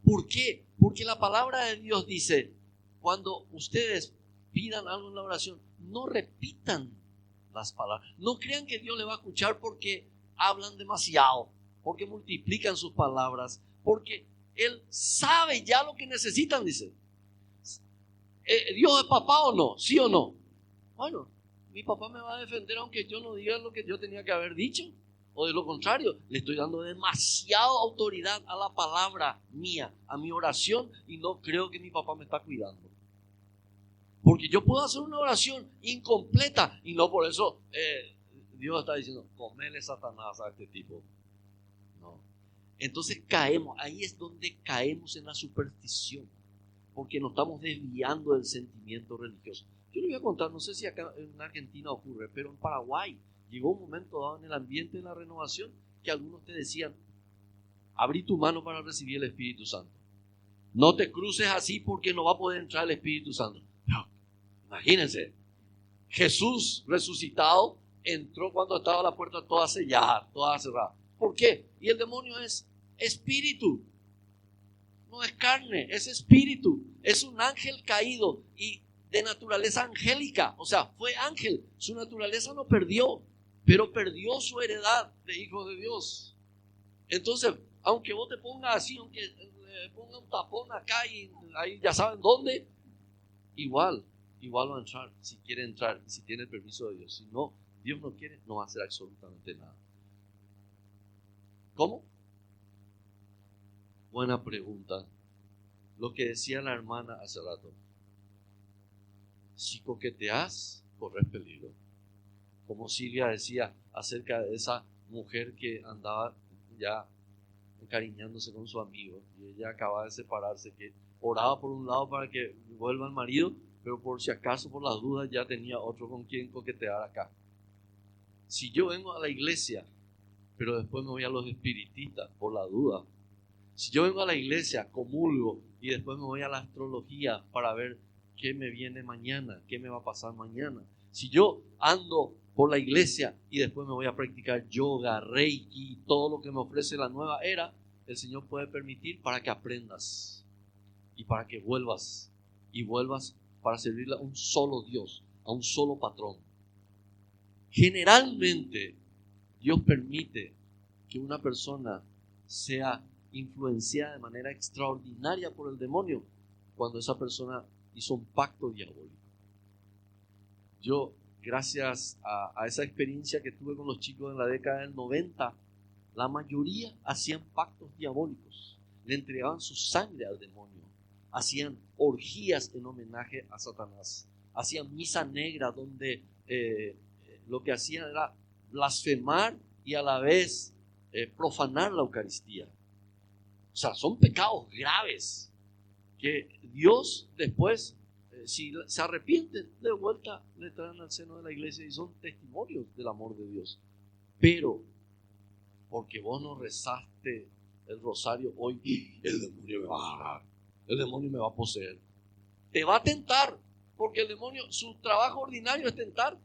¿Por qué? Porque la palabra de Dios dice, cuando ustedes pidan algo en la oración, no repitan las palabras. No crean que Dios le va a escuchar porque hablan demasiado, porque multiplican sus palabras, porque Él sabe ya lo que necesitan, dice. ¿Dios es papá o no? ¿Sí o no? Bueno, mi papá me va a defender aunque yo no diga lo que yo tenía que haber dicho. O de lo contrario, le estoy dando demasiada autoridad a la palabra mía, a mi oración, y no creo que mi papá me está cuidando. Porque yo puedo hacer una oración incompleta y no por eso Dios está diciendo, comele Satanás a este tipo. No. Entonces caemos, ahí es donde caemos en la superstición, porque nos estamos desviando del sentimiento religioso. Yo le voy a contar, no sé si acá en Argentina ocurre, pero en Paraguay llegó un momento dado en el ambiente de la renovación que algunos te decían, abrí tu mano para recibir el Espíritu Santo. No te cruces así porque no va a poder entrar el Espíritu Santo. No, imagínense, Jesús resucitado entró cuando estaba la puerta toda sellada, toda cerrada. ¿Por qué? Y el demonio es espíritu, no es carne, es espíritu, es un ángel caído y de naturaleza angélica, o sea, fue ángel, su naturaleza no perdió, pero perdió su heredad de hijo de Dios. Entonces, aunque vos te pongas así, aunque le ponga un tapón acá y ahí ya saben dónde, igual va a entrar, si quiere entrar, si tiene el permiso de Dios. Si no, Dios no quiere, no va a hacer absolutamente nada. ¿Cómo? Buena pregunta. Lo que decía la hermana hace rato. Si coqueteas, corres peligro. Como Silvia decía acerca de esa mujer que andaba ya encariñándose con su amigo y ella acaba de separarse, que oraba por un lado para que vuelva el marido, pero por si acaso, por las dudas, ya tenía otro con quien coquetear acá. Si yo vengo a la iglesia, pero después me voy a los espiritistas por la duda, si yo vengo a la iglesia, comulgo y después me voy a la astrología para ver qué me viene mañana, qué me va a pasar mañana, si yo ando por la iglesia y después me voy a practicar yoga, reiki, todo lo que me ofrece la nueva era, el Señor puede permitir para que aprendas y para que vuelvas y vuelvas para servirle a un solo Dios, a un solo patrón. Generalmente Dios permite que una persona sea influenciada de manera extraordinaria por el demonio cuando esa persona hizo un pacto diabólico. Yo, gracias a esa experiencia que tuve con los chicos en la década del 90, la mayoría hacían pactos diabólicos, le entregaban su sangre al demonio, hacían orgías en homenaje a Satanás, hacían misa negra donde lo que hacían era blasfemar y a la vez profanar la Eucaristía. O sea, son pecados graves que Dios después, si se arrepienten, de vuelta le traen al seno de la iglesia y son testimonios del amor de Dios. Pero porque vos no rezaste el rosario hoy, el demonio me va a agarrar, el demonio me va a poseer. Te va a tentar, porque el demonio, su trabajo ordinario es tentar.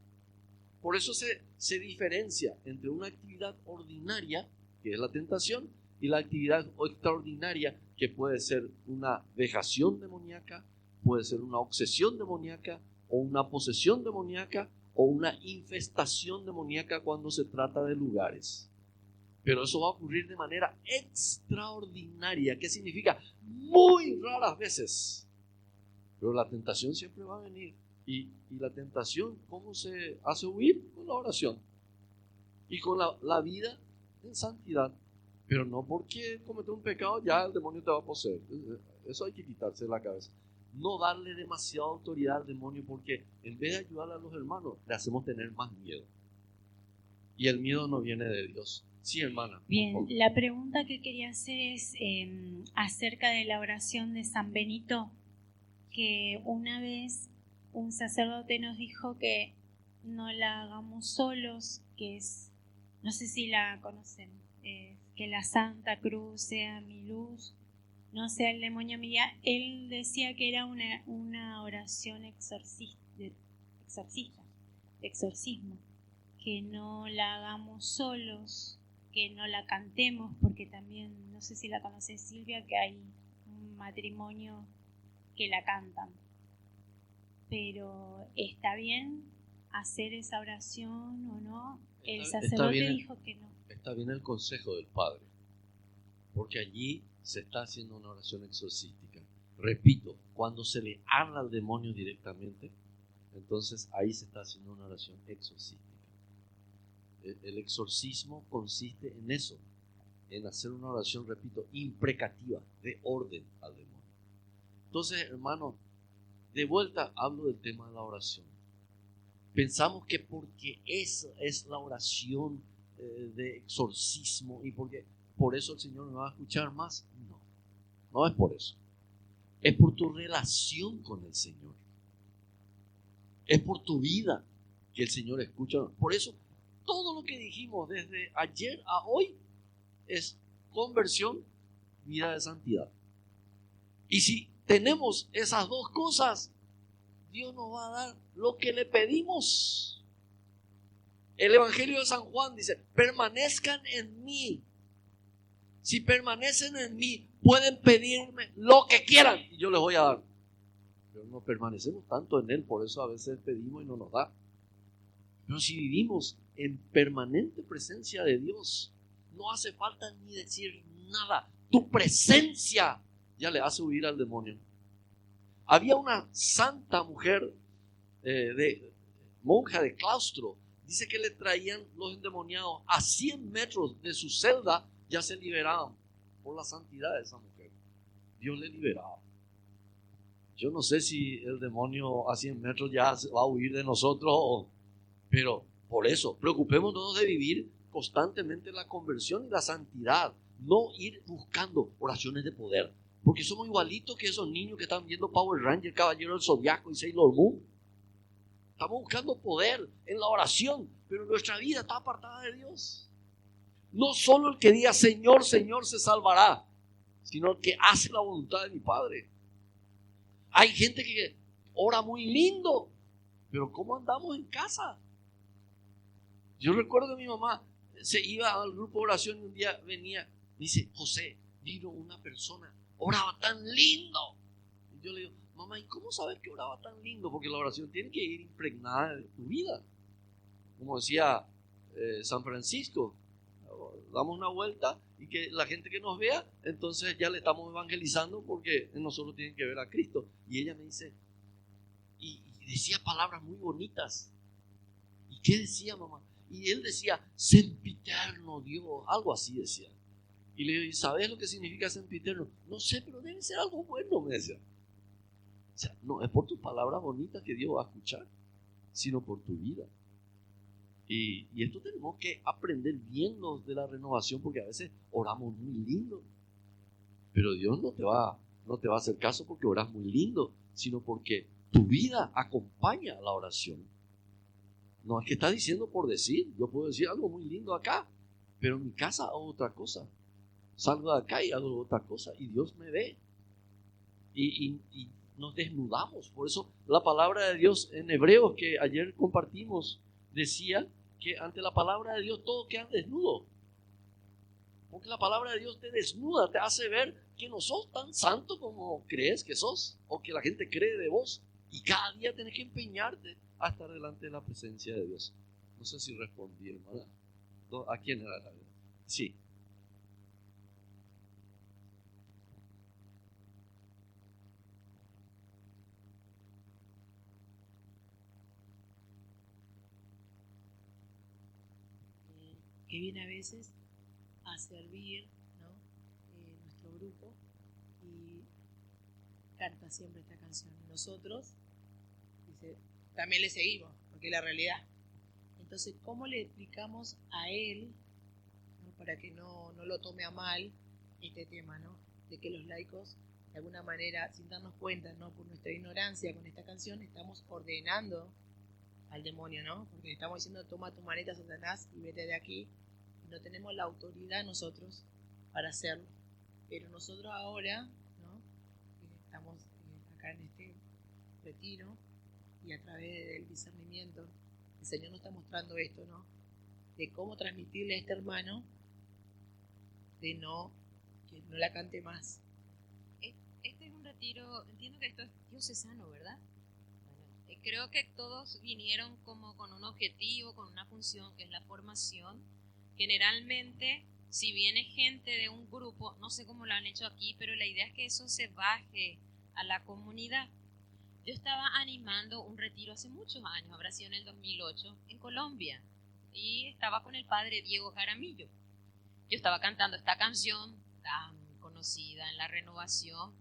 Por eso se diferencia entre una actividad ordinaria, que es la tentación, y la actividad extraordinaria, que puede ser una vejación demoníaca, puede ser una obsesión demoníaca, o una posesión demoníaca, o una infestación demoníaca cuando se trata de lugares. Pero eso va a ocurrir de manera extraordinaria. ¿Qué significa? Muy raras veces. Pero la tentación siempre va a venir. Y la tentación, ¿cómo se hace huir? Con la oración. Y con la vida en santidad. Pero no porque cometer un pecado ya el demonio te va a poseer. Eso hay que quitarse de la cabeza. No darle demasiada autoridad al demonio, porque en vez de ayudar a los hermanos, le hacemos tener más miedo. Y el miedo no viene de Dios. Sí, hermana. Bien, la pregunta que quería hacer es acerca de la oración de San Benito, que una vez un sacerdote nos dijo que no la hagamos solos, que es, no sé si la conocen, que la Santa Cruz sea mi luz, no sea el demonio mi guía. Él decía que era una oración de exorcismo, que no la hagamos solos, que no la cantemos, porque también, no sé si la conoce Silvia, que hay un matrimonio que la cantan. Pero ¿está bien hacer esa oración o no? El sacerdote dijo que no. Está bien el consejo del Padre, porque allí se está haciendo una oración exorcística. Repito, cuando se le habla al demonio directamente, entonces ahí se está haciendo una oración exorcística. El exorcismo consiste en eso, en hacer una oración, repito, imprecativa, de orden al demonio. Entonces, hermano, de vuelta hablo del tema de la oración. Pensamos que porque esa es la oración de exorcismo y porque por eso el Señor me va a escuchar más. No, no es por eso. Es por tu relación con el Señor. Es por tu vida que el Señor escucha. Por eso todo lo que dijimos desde ayer a hoy es conversión, vida de santidad. Y si tenemos esas dos cosas, Dios nos va a dar lo que le pedimos. El Evangelio de San Juan dice: permanezcan en mí. Si permanecen en mí, pueden pedirme lo que quieran y yo les voy a dar. Pero no permanecemos tanto en Él, por eso a veces pedimos y no nos da. Pero si vivimos en permanente presencia de Dios, no hace falta ni decir nada. Tu presencia ya le hace huir al demonio. Había una santa mujer, monja de claustro, dice que le traían los endemoniados a 100 metros de su celda, ya se liberaban por la santidad de esa mujer. Dios le liberaba. Yo no sé si el demonio a 100 metros ya va a huir de nosotros, pero por eso preocupémonos de vivir constantemente la conversión y la santidad, no ir buscando oraciones de poder, porque somos igualitos que esos niños que están viendo Power Ranger, Caballero del Zodiaco y Sailor Moon. Estamos buscando poder en la oración, pero nuestra vida está apartada de Dios. No solo el que diga Señor, Señor se salvará, sino el que hace la voluntad de mi Padre. Hay gente que ora muy lindo, pero ¿cómo andamos en casa? Yo recuerdo que mi mamá se iba al grupo de oración y un día venía, dice: José, vino una persona, oraba tan lindo. Y yo le digo, mamá, ¿y cómo sabes que oraba tan lindo? Porque la oración tiene que ir impregnada de tu vida. Como decía San Francisco, damos una vuelta y que la gente que nos vea, entonces ya le estamos evangelizando porque en nosotros tienen que ver a Cristo. Y ella me dice, y decía palabras muy bonitas. ¿Y qué decía, mamá? Y él decía, sempiterno Dios, algo así decía. Y le digo, ¿sabes lo que significa sempiterno? No sé, pero debe ser algo bueno, me decía. O sea, no es por tus palabras bonitas que Dios va a escuchar, sino por tu vida. Y esto tenemos que aprender bien los de la renovación, porque a veces oramos muy lindo, pero Dios no te va a hacer caso porque oras muy lindo, sino porque tu vida acompaña a la oración. No es que está diciendo por decir, yo puedo decir algo muy lindo acá, pero en mi casa hago otra cosa. Salgo de acá y hago otra cosa, y Dios me ve. Y nos desnudamos. Por eso la palabra de Dios en Hebreos, que ayer compartimos, decía que ante la palabra de Dios todo queda desnudo. Porque la palabra de Dios te desnuda, te hace ver que no sos tan santo como crees que sos, o que la gente cree de vos. Y cada día tenés que empeñarte a estar delante de la presencia de Dios. No sé si respondí, hermana. ¿A quién era la vida? Sí. Que viene a veces a servir, ¿no? Nuestro grupo, y canta siempre esta canción. Nosotros, dice, también le seguimos, porque es la realidad. Entonces, ¿cómo le explicamos a él, ¿no? Para que no lo tome a mal este tema, ¿no? De que los laicos, de alguna manera, sin darnos cuenta, ¿no? Por nuestra ignorancia con esta canción, estamos ordenando al demonio, ¿no? Porque estamos diciendo, toma tu maneta, Satanás, y vete de aquí. Y no tenemos la autoridad nosotros para hacerlo. Pero nosotros ahora, ¿no? Estamos acá en este retiro, y a través del discernimiento, el Señor nos está mostrando esto, ¿no? De cómo transmitirle a este hermano de que no la cante más. Este es un retiro, entiendo que esto es diocesano, ¿verdad? Creo que todos vinieron como con un objetivo, con una función, que es la formación. Generalmente, si viene gente de un grupo, no sé cómo lo han hecho aquí, pero la idea es que eso se baje a la comunidad. Yo estaba animando un retiro hace muchos años, habrá sido en el 2008, en Colombia, y estaba con el padre Diego Jaramillo. Yo estaba cantando esta canción tan conocida en la renovación.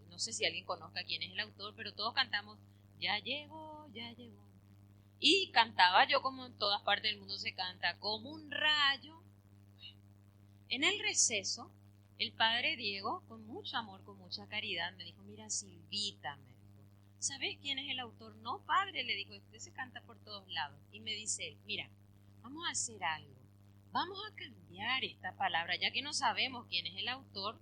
No sé si alguien conozca quién es el autor, pero todos cantamos ya llegó, ya llegó. Y cantaba yo como en todas partes del mundo se canta, como un rayo. En el receso, el padre Diego, con mucho amor, con mucha caridad, me dijo, mira, Silvita, me dijo, ¿sabes quién es el autor? No, padre, le dijo, este se canta por todos lados. Y me dice él, mira, vamos a hacer algo. Vamos a cambiar esta palabra, ya que no sabemos quién es el autor,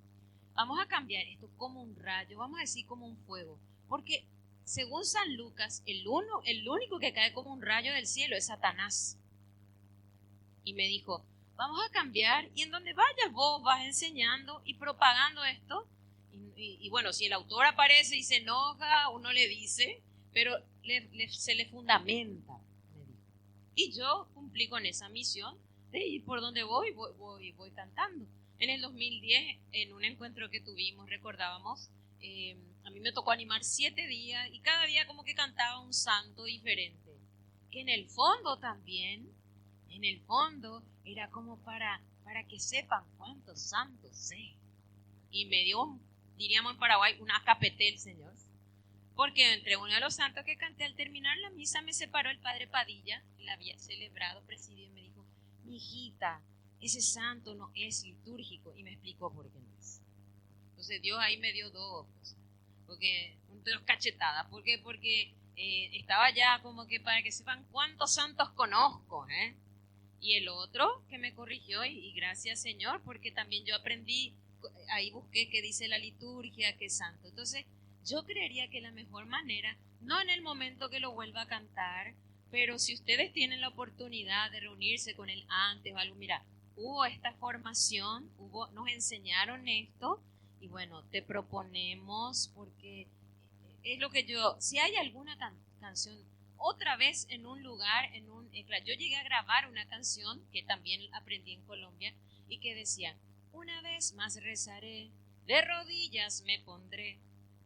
vamos a cambiar esto como un rayo, vamos a decir como un fuego, porque según San Lucas, el único que cae como un rayo del cielo es Satanás. Y me dijo, vamos a cambiar, y en donde vayas vos vas enseñando y propagando esto. Y bueno, si el autor aparece y se enoja, uno le dice, pero se le fundamenta, me dijo. Y yo cumplí con esa misión de ir por donde voy cantando. En el 2010, en un encuentro que tuvimos, recordábamos, a mí me tocó animar 7 días y cada día como que cantaba un santo diferente. Que en el fondo también, era como para que sepan cuántos santos sé. Y me dio, diríamos en Paraguay, un acapete el Señor. Porque entre uno de los santos que canté al terminar la misa me separó el padre Padilla, que la había celebrado, presidió, y me dijo, mi hijita, ese santo no es litúrgico. Y me explicó por qué no es. Entonces Dios ahí me dio dos cosas. Porque, dos cachetadas. Porque estaba ya como que para que sepan cuántos santos conozco, ¿eh? Y el otro que me corrigió, y gracias Señor, porque también yo aprendí, ahí busqué qué dice la liturgia, qué santo. Entonces, yo creería que la mejor manera, no en el momento que lo vuelva a cantar, pero si ustedes tienen la oportunidad de reunirse con él antes o algo, mira, hubo esta formación, nos enseñaron esto, Y bueno, te proponemos, porque es lo que yo, si hay alguna canción, otra vez en un lugar, yo llegué a grabar una canción que también aprendí en Colombia y que decía, una vez más rezaré, de rodillas me pondré,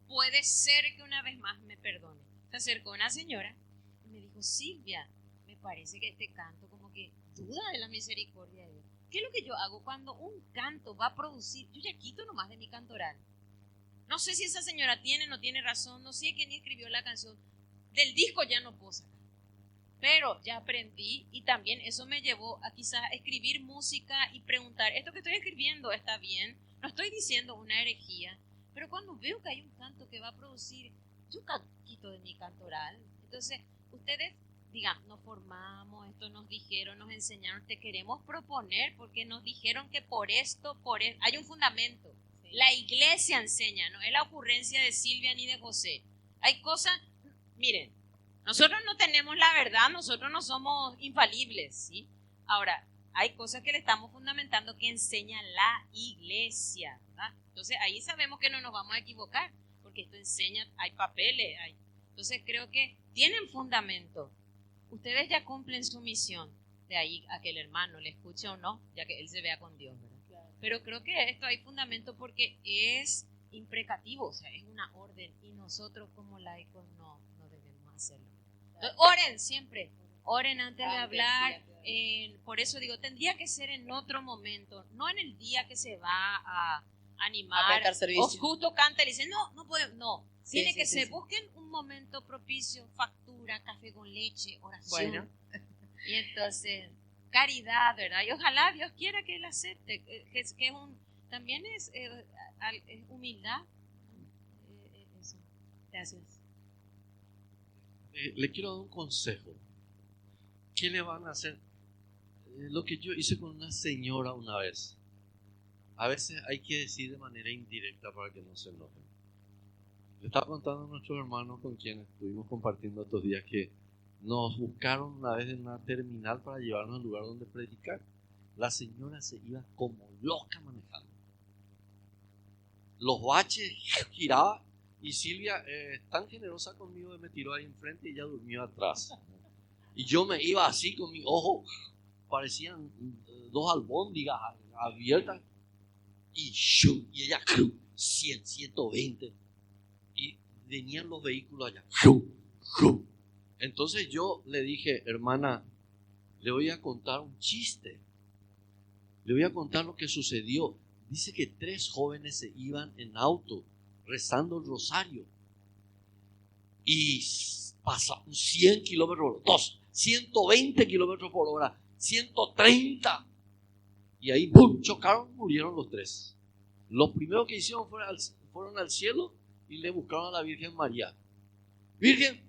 puede ser que una vez más me perdone. Se acercó una señora y me dijo, Silvia, me parece que este canto como que duda de la misericordia de Dios. ¿Qué es lo que yo hago cuando un canto va a producir? Yo ya quito nomás de mi cantoral. No sé si esa señora tiene o no tiene razón, no sé quién escribió la canción. Del disco ya no puedo sacar. Pero ya aprendí y también eso me llevó a quizás escribir música y preguntar, ¿esto que estoy escribiendo está bien? No estoy diciendo una herejía, pero cuando veo que hay un canto que va a producir, yo quito de mi cantoral. Entonces, ustedes digan, nos formamos, esto nos dijeron, nos enseñaron, te queremos proponer porque nos dijeron que por esto, hay un fundamento. Sí. La iglesia enseña, no es la ocurrencia de Silvia ni de José. Hay cosas, miren, nosotros no tenemos la verdad, nosotros no somos infalibles, ¿sí? Ahora, hay cosas que le estamos fundamentando que enseña la iglesia, ¿verdad? Entonces ahí sabemos que no nos vamos a equivocar, porque esto enseña, hay papeles, entonces creo que tienen fundamento. Ustedes ya cumplen su misión, de ahí a que el hermano le escuche o no, ya que él se vea con Dios, ¿verdad? Claro. Pero creo que esto hay fundamento porque es imprecativo, o sea, es una orden y nosotros como laicos no debemos hacerlo. Entonces, oren siempre, oren antes de hablar, por eso digo, tendría que ser en otro momento, no en el día que se va a animar, o justo canta y dice, no podemos, no. Sí, tiene que ser, busquen un momento propicio, factura, café con leche, oración. Bueno. Y entonces, caridad, ¿verdad? Y ojalá Dios quiera que él acepte, que es también es humildad. Eso. Gracias. Le quiero dar un consejo. ¿Qué le van a hacer? Lo que yo hice con una señora una vez. A veces hay que decir de manera indirecta para que no se enojen. Le estaba contando a nuestros hermanos con quienes estuvimos compartiendo estos días que nos buscaron una vez en una terminal para llevarnos al lugar donde predicar. La señora se iba como loca manejando. Los baches giraba y Silvia, tan generosa conmigo, me tiró ahí enfrente y ella durmió atrás. Y yo me iba así con mi ojo, parecían dos albóndigas abiertas. Y ella 100, 120. Y venían los vehículos allá. Entonces yo le dije, hermana, le voy a contar un chiste. Le voy a contar lo que sucedió. Dice que 3 jóvenes se iban en auto rezando el rosario. Y pasaron 100 kilómetros por hora, 120 kilómetros por hora, 130. Y ahí ¡pum!, chocaron, murieron los 3. Los primeros que hicieron fueron al cielo y le buscaron a la Virgen María. Virgen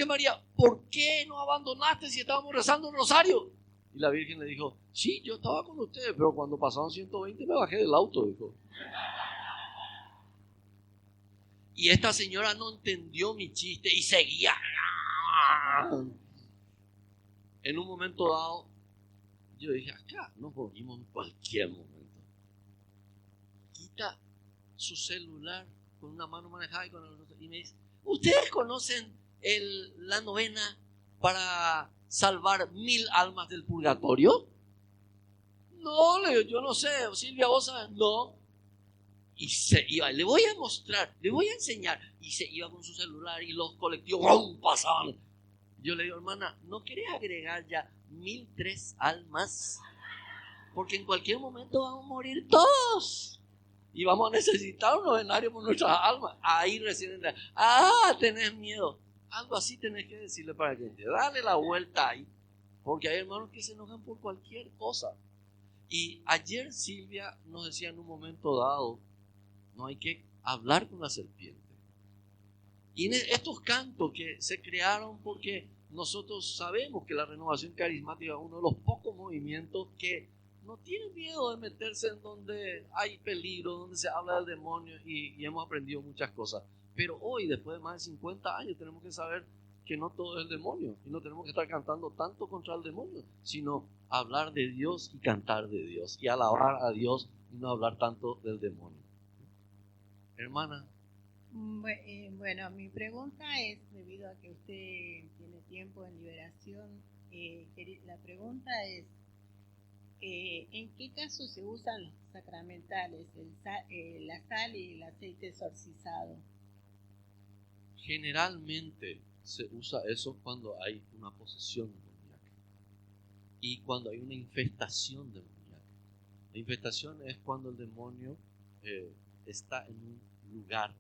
María, ¿por qué nos abandonaste si estábamos rezando el rosario? Y la Virgen le dijo, sí, yo estaba con ustedes, pero cuando pasaron 120 me bajé del auto, dijo. Y esta señora no entendió mi chiste y seguía. En un momento dado, yo dije, acá nos morimos en cualquier momento. Quita su celular con una mano manejada y con la otra, y me dice, ¿ustedes conocen la novena para salvar 1000 almas del purgatorio? No, le digo, yo no sé. Silvia, ¿vos sabes? No. Y se iba, le voy a mostrar, le voy a enseñar. Y se iba con su celular y los colectivos ¡rum!, pasaban. Yo le digo, hermana, ¿no querés agregar ya 1003 almas? Porque en cualquier momento vamos a morir todos. Y vamos a necesitar un novenario por nuestras almas. Ahí recién entra. Tenés miedo. Algo así tenés que decirle para que te dale la vuelta ahí. Porque hay hermanos que se enojan por cualquier cosa. Y ayer Silvia nos decía en un momento dado, no hay que hablar con la serpiente. Y en estos cantos que se crearon porque nosotros sabemos que la renovación carismática es uno de los pocos movimientos que no tiene miedo de meterse en donde hay peligro, donde se habla del demonio y hemos aprendido muchas cosas. Pero hoy, después de más de 50 años, tenemos que saber que no todo es el demonio y no tenemos que estar cantando tanto contra el demonio, sino hablar de Dios y cantar de Dios y alabar a Dios y no hablar tanto del demonio. Hermana, Bueno, mi pregunta es, debido a que usted tiene tiempo en liberación, la pregunta es, ¿en qué casos se usan los sacramentales, la sal y el aceite exorcizado? generalmente se usa eso cuando hay una posesión demoníaca y cuando hay una infestación demoníaca. La infestación es cuando el demonio está en un lugar,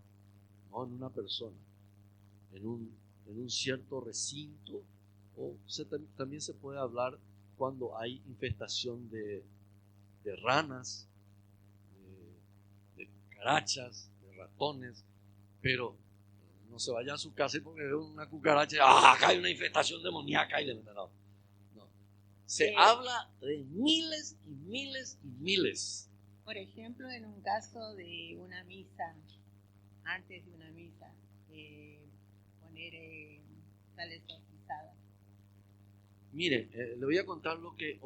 no en una persona, en un cierto recinto, o también se puede hablar cuando hay infestación de ranas, de cucarachas, de ratones, pero no se vaya a su casa porque ve una cucaracha y acá hay una infestación demoníaca y no. Se habla de miles y miles y miles. Por ejemplo, en un caso de una misa, antes de una misa, poner sal exorcizada. Mire, le voy a contar lo que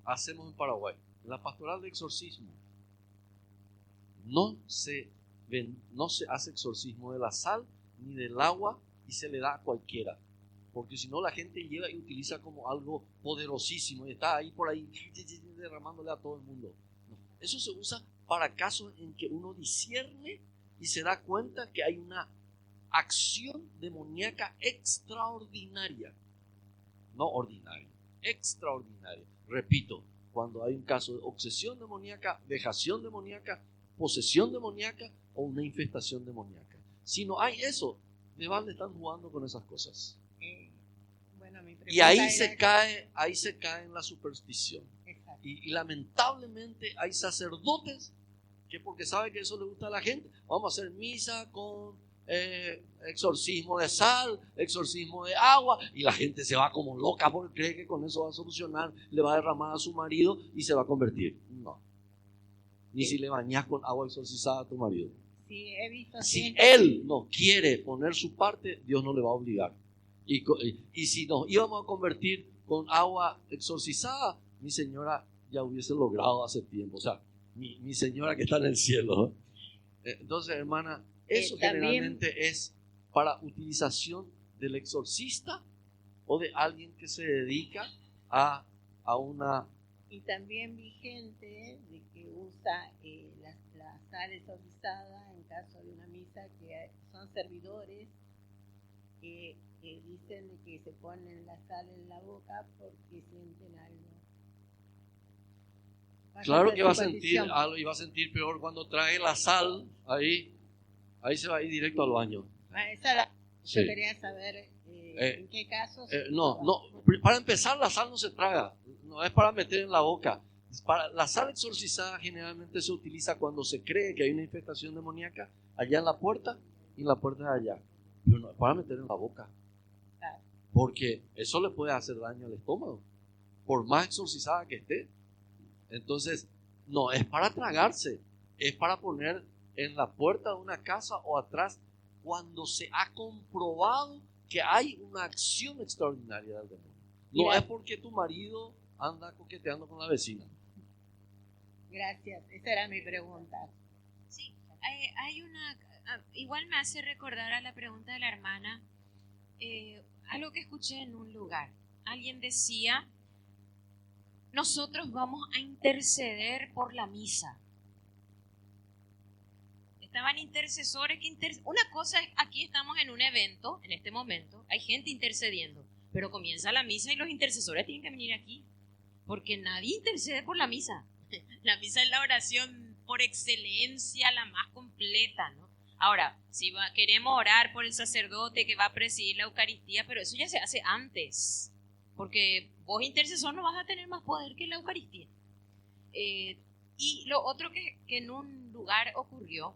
hacemos en Paraguay. En la pastoral de exorcismo no se hace exorcismo de la sal ni del agua y se le da a cualquiera, porque si no la gente lleva y utiliza como algo poderosísimo y está ahí por ahí derramándole a todo el mundo. No. Eso se usa para casos en que uno discierne y se da cuenta que hay una acción demoníaca extraordinaria, no ordinaria, extraordinaria. Repito, cuando hay un caso de obsesión demoníaca, vejación demoníaca, posesión demoníaca o una infestación demoníaca. Si no hay eso, de balde están jugando con esas cosas. Bueno, y ahí se cae en la superstición. Y lamentablemente hay sacerdotes que, porque saben que eso le gusta a la gente, vamos a hacer misa con exorcismo de sal, exorcismo de agua, y la gente se va como loca porque cree que con eso va a solucionar, le va a derramar a su marido y se va a convertir. No. Ni si le bañas con agua exorcizada a tu marido. Sí, he visto si él no quiere poner su parte, Dios no le va a obligar. Y si nos íbamos a convertir con agua exorcizada, mi señora ya hubiese logrado hace tiempo. O sea, mi señora que está en el cielo. Entonces, hermana, eso generalmente es para utilización del exorcista o de alguien que se dedica a una... Y también vi gente de que usa la sal exorcizada en caso de una misa, que son servidores que dicen de que se ponen la sal en la boca porque sienten algo. Claro que va a sentir algo y va a sentir peor cuando trae la sal, ahí se va a ir directo al baño. Yo quería saber en qué casos. No, para empezar la sal no se traga, no es para meter en la boca. La sal exorcizada generalmente se utiliza cuando se cree que hay una infestación demoníaca allá en la puerta y en la puerta de allá, pero no es para meter en la boca, porque eso le puede hacer daño al estómago, por más exorcizada que esté. Entonces, no es para tragarse, es para poner en la puerta de una casa o atrás cuando se ha comprobado que hay una acción extraordinaria del demonio. No es porque tu marido anda coqueteando con la vecina. Gracias, esa era mi pregunta. Sí, hay una, igual me hace recordar a la pregunta de la hermana, algo que escuché en un lugar. Alguien decía, nosotros vamos a interceder por la misa. Estaban intercesores una cosa es, aquí estamos en un evento, en este momento, hay gente intercediendo, pero comienza la misa y los intercesores tienen que venir aquí, porque nadie intercede por la misa. La misa es la oración por excelencia, la más completa, ¿no? Ahora, si queremos orar por el sacerdote que va a presidir la Eucaristía, pero eso ya se hace antes, porque vos intercesor no vas a tener más poder que la Eucaristía. Y lo otro que en un lugar ocurrió,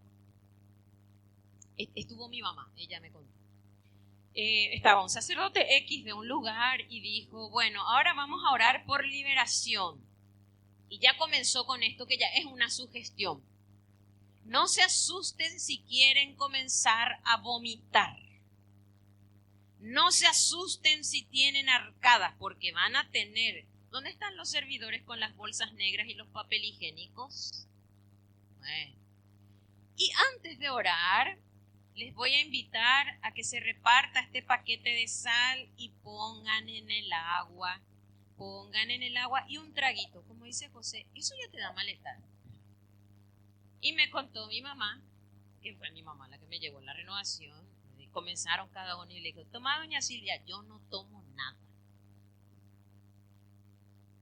estuvo mi mamá, ella me contó. Estaba un sacerdote X de un lugar y dijo, bueno, ahora vamos a orar por liberación. Y ya comenzó con esto que ya es una sugestión. No se asusten si quieren comenzar a vomitar. No se asusten si tienen arcadas, porque van a tener... ¿Dónde están los servidores con las bolsas negras y los papel higiénicos? Bueno. Y antes de orar, les voy a invitar a que se reparta este paquete de sal y pongan en el agua y un traguito. Como dice José, eso ya te da malestar. Y me contó mi mamá, que fue mi mamá la que me llevó a la renovación, y comenzaron cada uno y le dijo, toma doña Silvia, yo no tomo nada.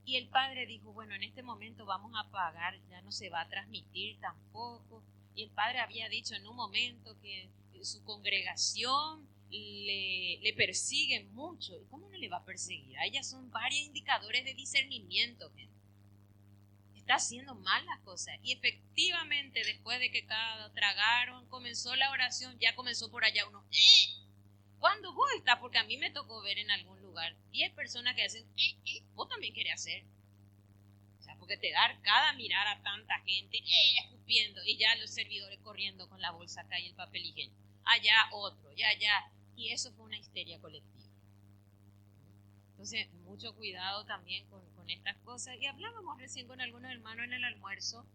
Y el padre dijo, bueno, en este momento vamos a pagar, ya no se va a transmitir tampoco. Y el padre había dicho en un momento que su congregación le persiguen mucho. ¿Y cómo no le va a perseguir? A ella son varios indicadores de discernimiento, gente. Está haciendo mal las cosas. Y efectivamente, después de que cada tragaron, comenzó la oración, ya comenzó por allá uno. ¿Cuándo vos estás? Porque a mí me tocó ver en algún lugar 10 personas que hacen, vos también querés hacer. O sea, porque te da cada mirar a tanta gente, escupiendo, y ya los servidores corriendo con la bolsa acá y el papel higiénico. Allá otro, ya. Y eso fue una histeria colectiva. Entonces, mucho cuidado también con estas cosas. Y hablábamos recién con algunos hermanos en el almuerzo,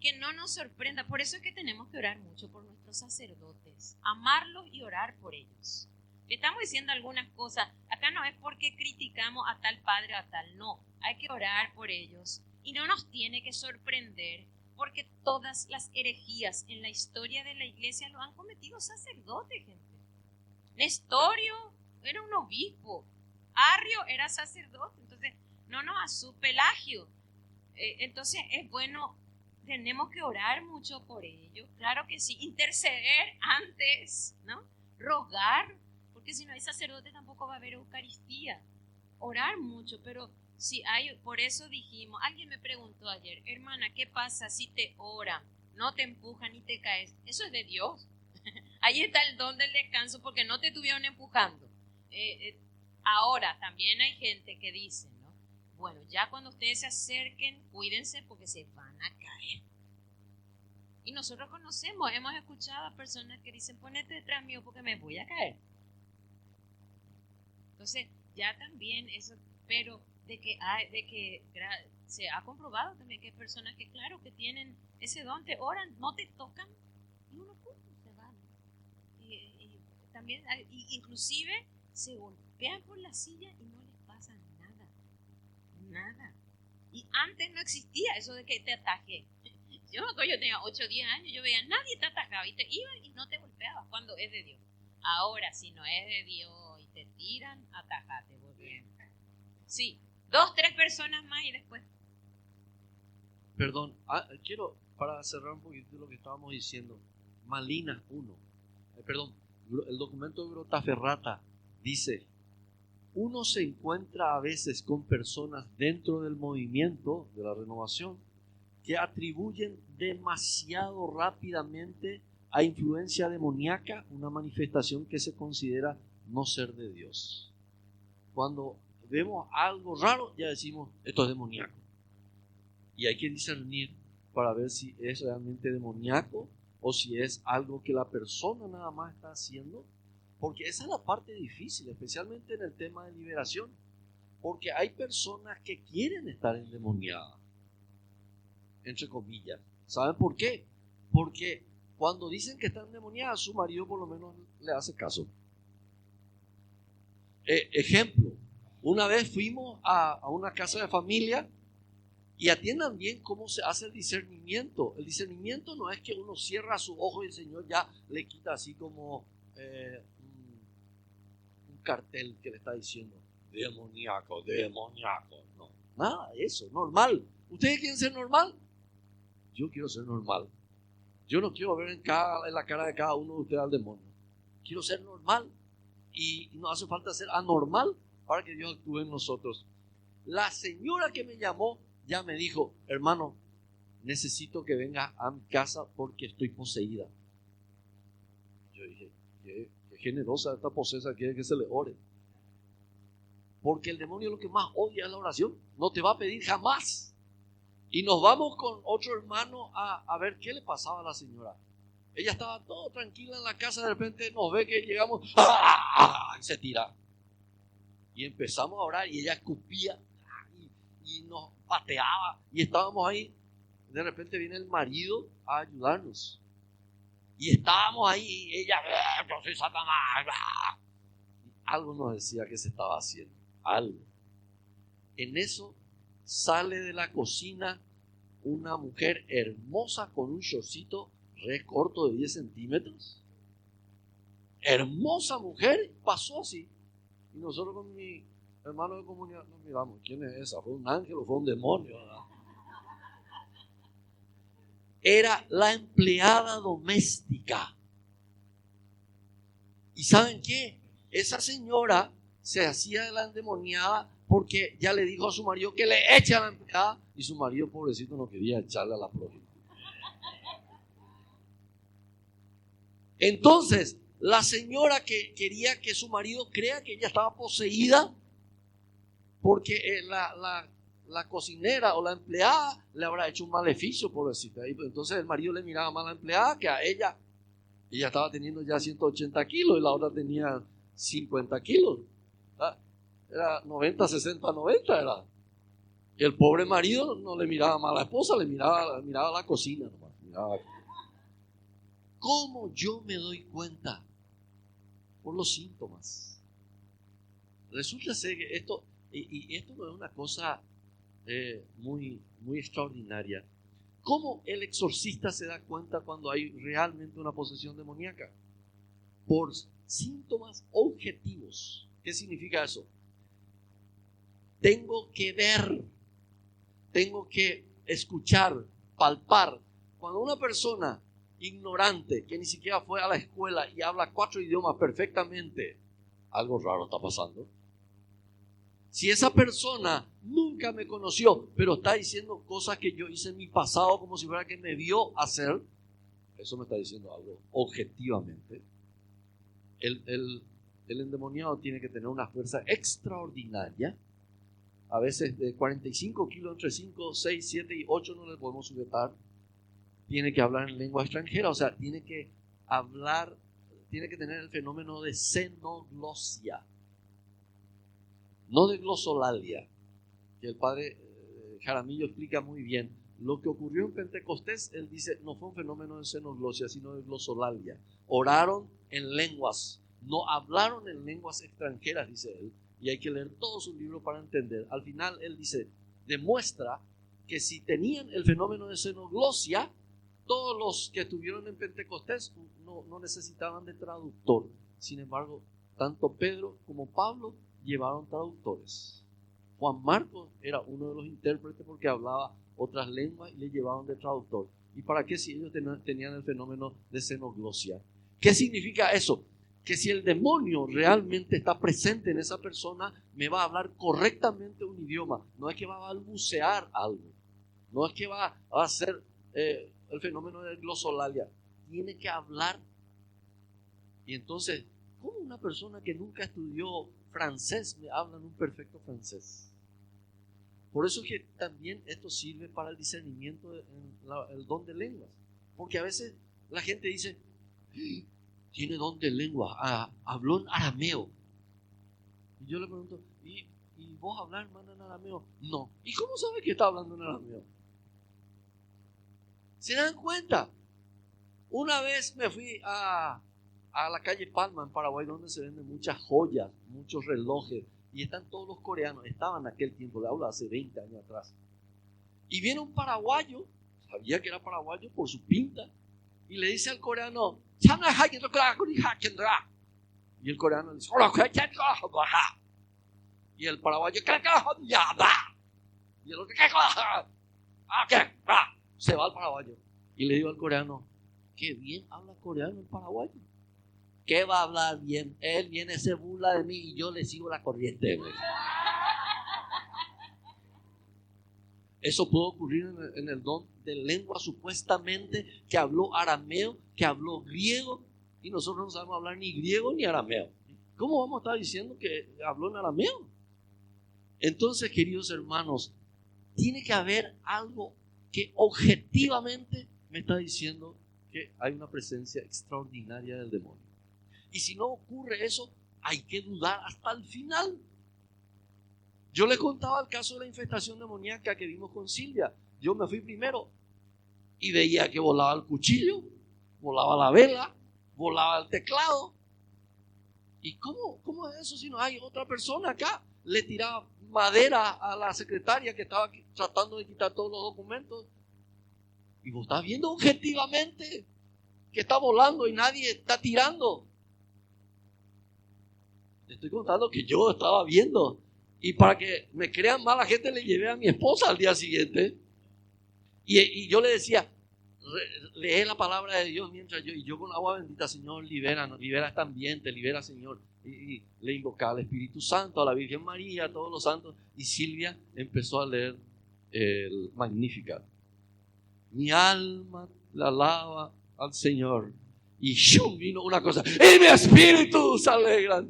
que no nos sorprenda. Por eso es que tenemos que orar mucho por nuestros sacerdotes, amarlos y orar por ellos. Le estamos diciendo algunas cosas. Acá no es porque criticamos a tal padre o a tal, no. Hay que orar por ellos. Y no nos tiene que sorprender, porque todas las herejías en la historia de la iglesia lo han cometido sacerdotes, gente. Nestorio era un obispo. Arrio era sacerdote. Entonces, no nos asuste. Pelagio. Entonces, es bueno, tenemos que orar mucho por ellos. Claro que sí. Interceder antes, ¿no? Rogar, porque si no hay sacerdote tampoco va a haber Eucaristía. Orar mucho, pero si hay, por eso dijimos, alguien me preguntó ayer, hermana, ¿qué pasa si te oran, no te empujan y te caes? Eso es de Dios. Ahí está el don del descanso, porque no te estuvieron empujando. Ahora, también hay gente que dice, ¿no? Bueno, ya cuando ustedes se acerquen, cuídense porque se van a caer. Y nosotros conocemos, hemos escuchado a personas que dicen, ponete detrás mío porque me voy a caer. Entonces, ya también eso, pero de que se ha comprobado también que hay personas que, claro, que tienen ese don, te oran, no te tocan, y uno se van. Y también, inclusive, se golpean por la silla y no les pasa nada. Y antes no existía eso de que te ataque. Yo me acuerdo, yo tenía 8 o 10 años, yo veía, nadie te atacaba y te iba y no te golpeaba cuando es de Dios. Ahora, si no es de Dios y te tiran, atajate vos bien. Sí, 2, 3 personas más y después. Perdón, quiero, para cerrar un poquito lo que estábamos diciendo, Malinas 1, el documento de Grotaferrata dice, uno se encuentra a veces con personas dentro del movimiento de la renovación que atribuyen demasiado rápidamente a influencia demoníaca una manifestación que se considera no ser de Dios. Cuando vemos algo raro, ya decimos, esto es demoníaco. Y hay que discernir para ver si es realmente demoníaco o si es algo que la persona nada más está haciendo. Porque esa es la parte difícil, especialmente en el tema de liberación. Porque hay personas que quieren estar endemoniadas, entre comillas. ¿Saben por qué? Porque cuando dicen que están endemoniadas, su marido por lo menos le hace caso. Ejemplo, una vez fuimos a una casa de familia y atiendan bien cómo se hace el discernimiento. El discernimiento no es que uno cierra su ojo y el Señor ya le quita así como un cartel que le está diciendo demoníaco. No, nada de eso, normal. ¿Ustedes quieren ser normal? Yo quiero ser normal. Yo no quiero ver en la cara de cada uno de ustedes al demonio. Quiero ser normal. Y no hace falta ser anormal para que Dios actúe en nosotros. La señora que me llamó ya me dijo, hermano, necesito que vengas a mi casa porque estoy poseída. Yo dije, qué generosa esta posesa, quiere que se le ore. Porque el demonio lo que más odia es la oración. No te va a pedir jamás. Y nos vamos con otro hermano a ver qué le pasaba a la señora. Ella estaba todo tranquila en la casa, de repente nos ve que llegamos y se tira. Y empezamos a orar y ella escupía y nos pateaba y estábamos ahí. De repente viene el marido a ayudarnos. Y estábamos ahí, y ella, yo soy Satanás. Algo nos decía que se estaba haciendo, algo. En eso sale de la cocina una mujer hermosa con un shortcito re corto de 10 centímetros. Hermosa mujer, pasó así. Y nosotros con mi hermano de comunidad nos miramos, ¿quién es esa? ¿Fue un ángel o fue un demonio? ¿Verdad? Era la empleada doméstica. ¿Y saben qué? Esa señora se hacía de la endemoniada porque ya le dijo a su marido que le eche a la empleada, y su marido, pobrecito, no quería echarle a la prójima. Entonces, la señora que quería que su marido crea que ella estaba poseída porque la cocinera o la empleada le habrá hecho un maleficio, pobrecita. Entonces el marido le miraba más a la empleada que a ella. Ella estaba teniendo ya 180 kilos y la otra tenía 50 kilos. Era 90, 60, 90 era. Y el pobre marido no le miraba más a la esposa, le miraba a la cocina nomás. ¿Cómo yo me doy cuenta? Por los síntomas. Resulta ser que esto, y esto no es una cosa muy, muy extraordinaria. ¿Cómo el exorcista se da cuenta cuando hay realmente una posesión demoníaca? Por síntomas objetivos. ¿Qué significa eso? Tengo que ver, tengo que escuchar, palpar. Cuando una persona ignorante, que ni siquiera fue a la escuela y habla 4 idiomas perfectamente, algo raro está pasando. Si esa persona nunca me conoció, pero está diciendo cosas que yo hice en mi pasado como si fuera que me vio hacer, eso me está diciendo algo objetivamente. El endemoniado tiene que tener una fuerza extraordinaria. A veces de 45 kilos, entre 5, 6, 7 y 8 no le podemos sujetar. Tiene que hablar en lengua extranjera, o sea, tiene que hablar, tiene que tener el fenómeno de xenoglosia, no de glosolalia, que el padre Jaramillo explica muy bien. Lo que ocurrió en Pentecostés, él dice, no fue un fenómeno de xenoglosia, sino de glosolalia. Oraron en lenguas, no hablaron en lenguas extranjeras, dice él, y hay que leer todo su libro para entender. Al final él dice, demuestra que si tenían el fenómeno de xenoglosia, todos los que estuvieron en Pentecostés no necesitaban de traductor. Sin embargo, tanto Pedro como Pablo llevaron traductores. Juan Marcos era uno de los intérpretes porque hablaba otras lenguas y le llevaban de traductor. ¿Y para qué si ellos tenían el fenómeno de xenoglosia? ¿Qué significa eso? Que si el demonio realmente está presente en esa persona, me va a hablar correctamente un idioma. No es que va a balbucear algo. No es que va a hacer el fenómeno de glosolalia. Tiene que hablar. Y entonces, ¿cómo una persona que nunca estudió francés me habla en un perfecto francés? Por eso es que también esto sirve para el discernimiento, el don de lenguas. Porque a veces la gente dice, tiene don de lengua, habló en arameo. Y yo le pregunto, ¿y vos hablas, hermano, en arameo? No. ¿Y cómo sabe que está hablando en arameo? ¿Se dan cuenta? Una vez me fui a la calle Palma en Paraguay, donde se venden muchas joyas, muchos relojes, y están todos los coreanos. Estaban en aquel tiempo, le hablo hace 20 años atrás. Y viene un paraguayo, sabía que era paraguayo por su pinta, y le dice al coreano, y el coreano dice, y el paraguayo, y el otro, se va al paraguayo. Y le digo al coreano, qué bien habla coreano el paraguayo. ¿Qué va a hablar bien? Él viene, se burla de mí y yo le sigo la corriente. Eso puede ocurrir en el don de lengua, supuestamente, que habló arameo, que habló griego, y nosotros no sabemos hablar ni griego ni arameo. ¿Cómo vamos a estar diciendo que habló en arameo? Entonces, queridos hermanos, tiene que haber algo que objetivamente me está diciendo que hay una presencia extraordinaria del demonio. Y si no ocurre eso, hay que dudar hasta el final. Yo le contaba el caso de la infestación demoníaca que vimos con Silvia. Yo me fui primero y veía que volaba el cuchillo, volaba la vela, volaba el teclado. ¿Y cómo es eso si no hay otra persona acá? Le tiraba madera a la secretaria que estaba tratando de quitar todos los documentos. Y vos estás viendo objetivamente que está volando y nadie está tirando. Te estoy contando que yo estaba viendo. Y para que me crean más la gente, le llevé a mi esposa al día siguiente. Y yo le decía, lee la palabra de Dios mientras yo con agua bendita, Señor, libera este ambiente, libera, Señor. Y le invocaba al Espíritu Santo, a la Virgen María, a todos los santos. Y Silvia empezó a leer el Magnificat. Mi alma la alaba al Señor. Y ¡shum! Vino una cosa. ¡Y mi espíritu se alegra!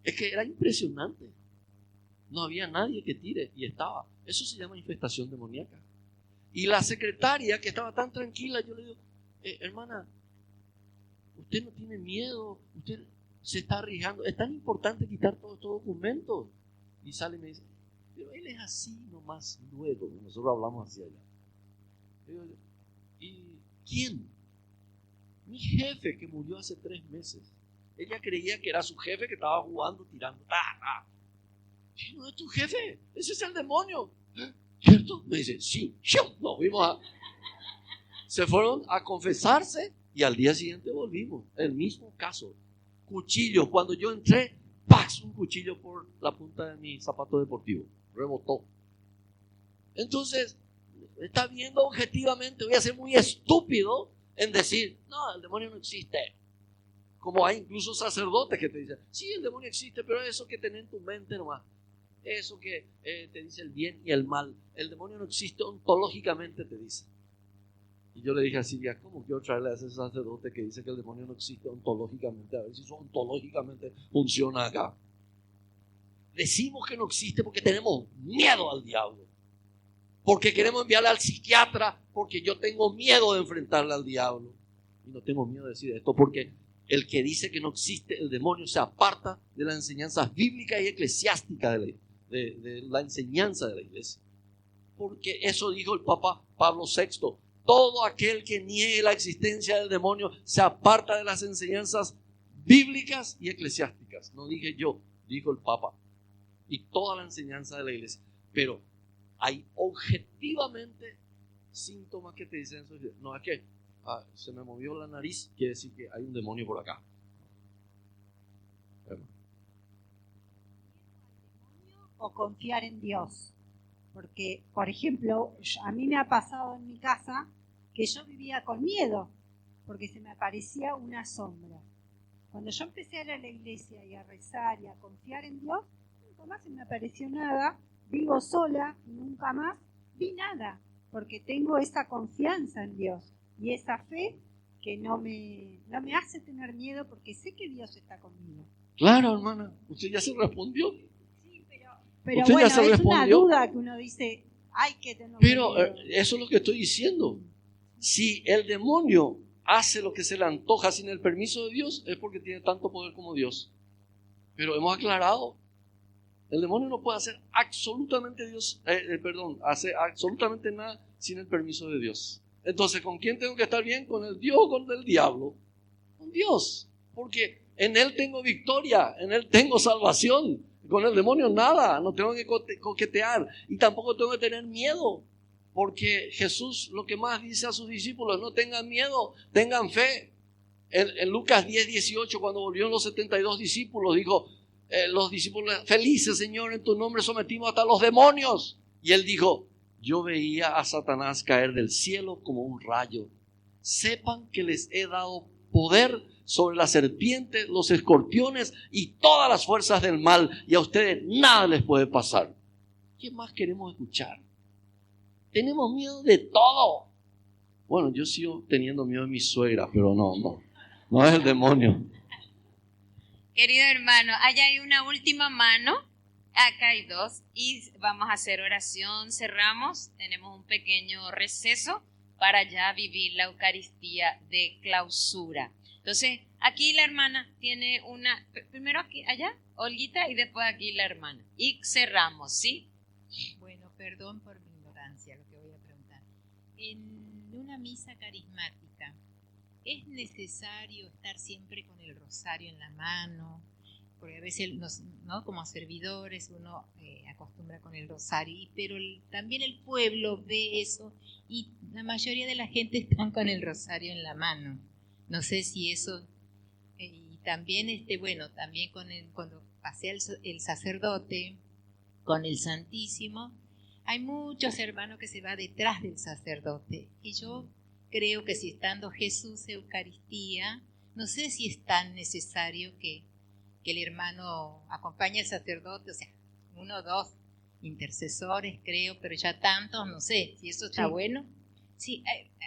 Es que era impresionante. No había nadie que tire y estaba. Eso se llama infestación demoníaca. Y la secretaria que estaba tan tranquila, yo le digo, hermana, usted no tiene miedo, usted se está arriesgando. Es tan importante quitar todos estos documentos. Y sale y me dice, pero él es así nomás luego. Nosotros hablamos así allá. ¿Y quién? Mi jefe que murió hace 3 meses. Ella creía que era su jefe que estaba jugando, tirando. No es tu jefe, ese es el demonio. ¿Cierto? Me dice, sí, nos vimos se fueron a confesarse y al día siguiente volvimos. El mismo caso. Cuchillo, cuando yo entré, ¡pax! Un cuchillo por la punta de mi zapato deportivo. Rebotó. Entonces, está viendo objetivamente, voy a ser muy estúpido en decir, no, el demonio no existe. Como hay incluso sacerdotes que te dicen, sí, el demonio existe, pero eso que tenés en tu mente nomás. Eso que te dice el bien y el mal. El demonio no existe ontológicamente, te dice. Y yo le dije a Silvia, ¿cómo quiero traerle a ese sacerdote que dice que el demonio no existe ontológicamente? A ver si eso ontológicamente funciona acá. Decimos que no existe porque tenemos miedo al diablo. Porque queremos enviarle al psiquiatra, porque yo tengo miedo de enfrentarle al diablo. Y no tengo miedo de decir esto porque el que dice que no existe el demonio se aparta de las enseñanzas bíblicas y eclesiásticas de la enseñanza de la iglesia. Porque eso dijo el Papa Pablo VI. Todo aquel que niegue la existencia del demonio se aparta de las enseñanzas bíblicas y eclesiásticas. No dije yo, dijo el Papa. Y toda la enseñanza de la iglesia. Pero hay objetivamente síntomas que te dicen eso. No, es que se me movió la nariz, quiere decir que hay un demonio por acá. O confiar en Dios. Porque, por ejemplo, a mí me ha pasado en mi casa que yo vivía con miedo, porque se me aparecía una sombra. Cuando yo empecé a ir a la iglesia y a rezar y a confiar en Dios, nunca más se me apareció nada. Vivo sola, nunca más vi nada, porque tengo esa confianza en Dios y esa fe que no me hace tener miedo, porque sé que Dios está conmigo. Claro, hermana, usted ya se respondió. Sí, pero bueno, es una duda que uno dice, hay que tener Pero miedo. eso es lo que estoy diciendo. Si el demonio hace lo que se le antoja sin el permiso de Dios, es porque tiene tanto poder como Dios. Pero hemos aclarado, el demonio no puede hacer absolutamente hace absolutamente nada sin el permiso de Dios. Entonces, ¿con quién tengo que estar bien? ¿Con el Dios o con el diablo? Con Dios, porque en Él tengo victoria, en Él tengo salvación. Con el demonio nada, no tengo que coquetear y tampoco tengo que tener miedo, porque Jesús lo que más dice a sus discípulos, no tengan miedo, tengan fe. En Lucas 10:18, cuando volvieron los 72 discípulos, dijo, los discípulos, felices Señor, en tu nombre sometimos hasta los demonios. Y él dijo, yo veía a Satanás caer del cielo como un rayo. Sepan que les he dado poder sobre la serpiente, los escorpiones y todas las fuerzas del mal, y a ustedes nada les puede pasar. ¿Qué más queremos escuchar? Tenemos miedo de todo. Bueno, yo sigo teniendo miedo de mi suegra, pero no es el demonio. Querido hermano, allá hay una última mano, acá hay 2 y vamos a hacer oración, cerramos, tenemos un pequeño receso para ya vivir la Eucaristía de clausura. Entonces, aquí la hermana tiene una, primero aquí, allá, Olguita, y después aquí la hermana. Y cerramos, ¿sí? Bueno, perdón por mi ignorancia, lo que voy a preguntar. En una misa carismática, ¿es necesario estar siempre con el rosario en la mano? Porque a veces, ¿no? Como servidores uno acostumbra con el rosario, pero también el pueblo ve eso y la mayoría de la gente están con el rosario en la mano. No sé si eso... y también, bueno, también cuando pasea el sacerdote con el Santísimo, hay muchos hermanos que se va detrás del sacerdote. Y yo creo que si estando Jesús Eucaristía, no sé si es tan necesario que el hermano acompañe al sacerdote, o sea, 1 o 2 intercesores, creo, pero ya tantos, no sé, si eso está bueno. Sí,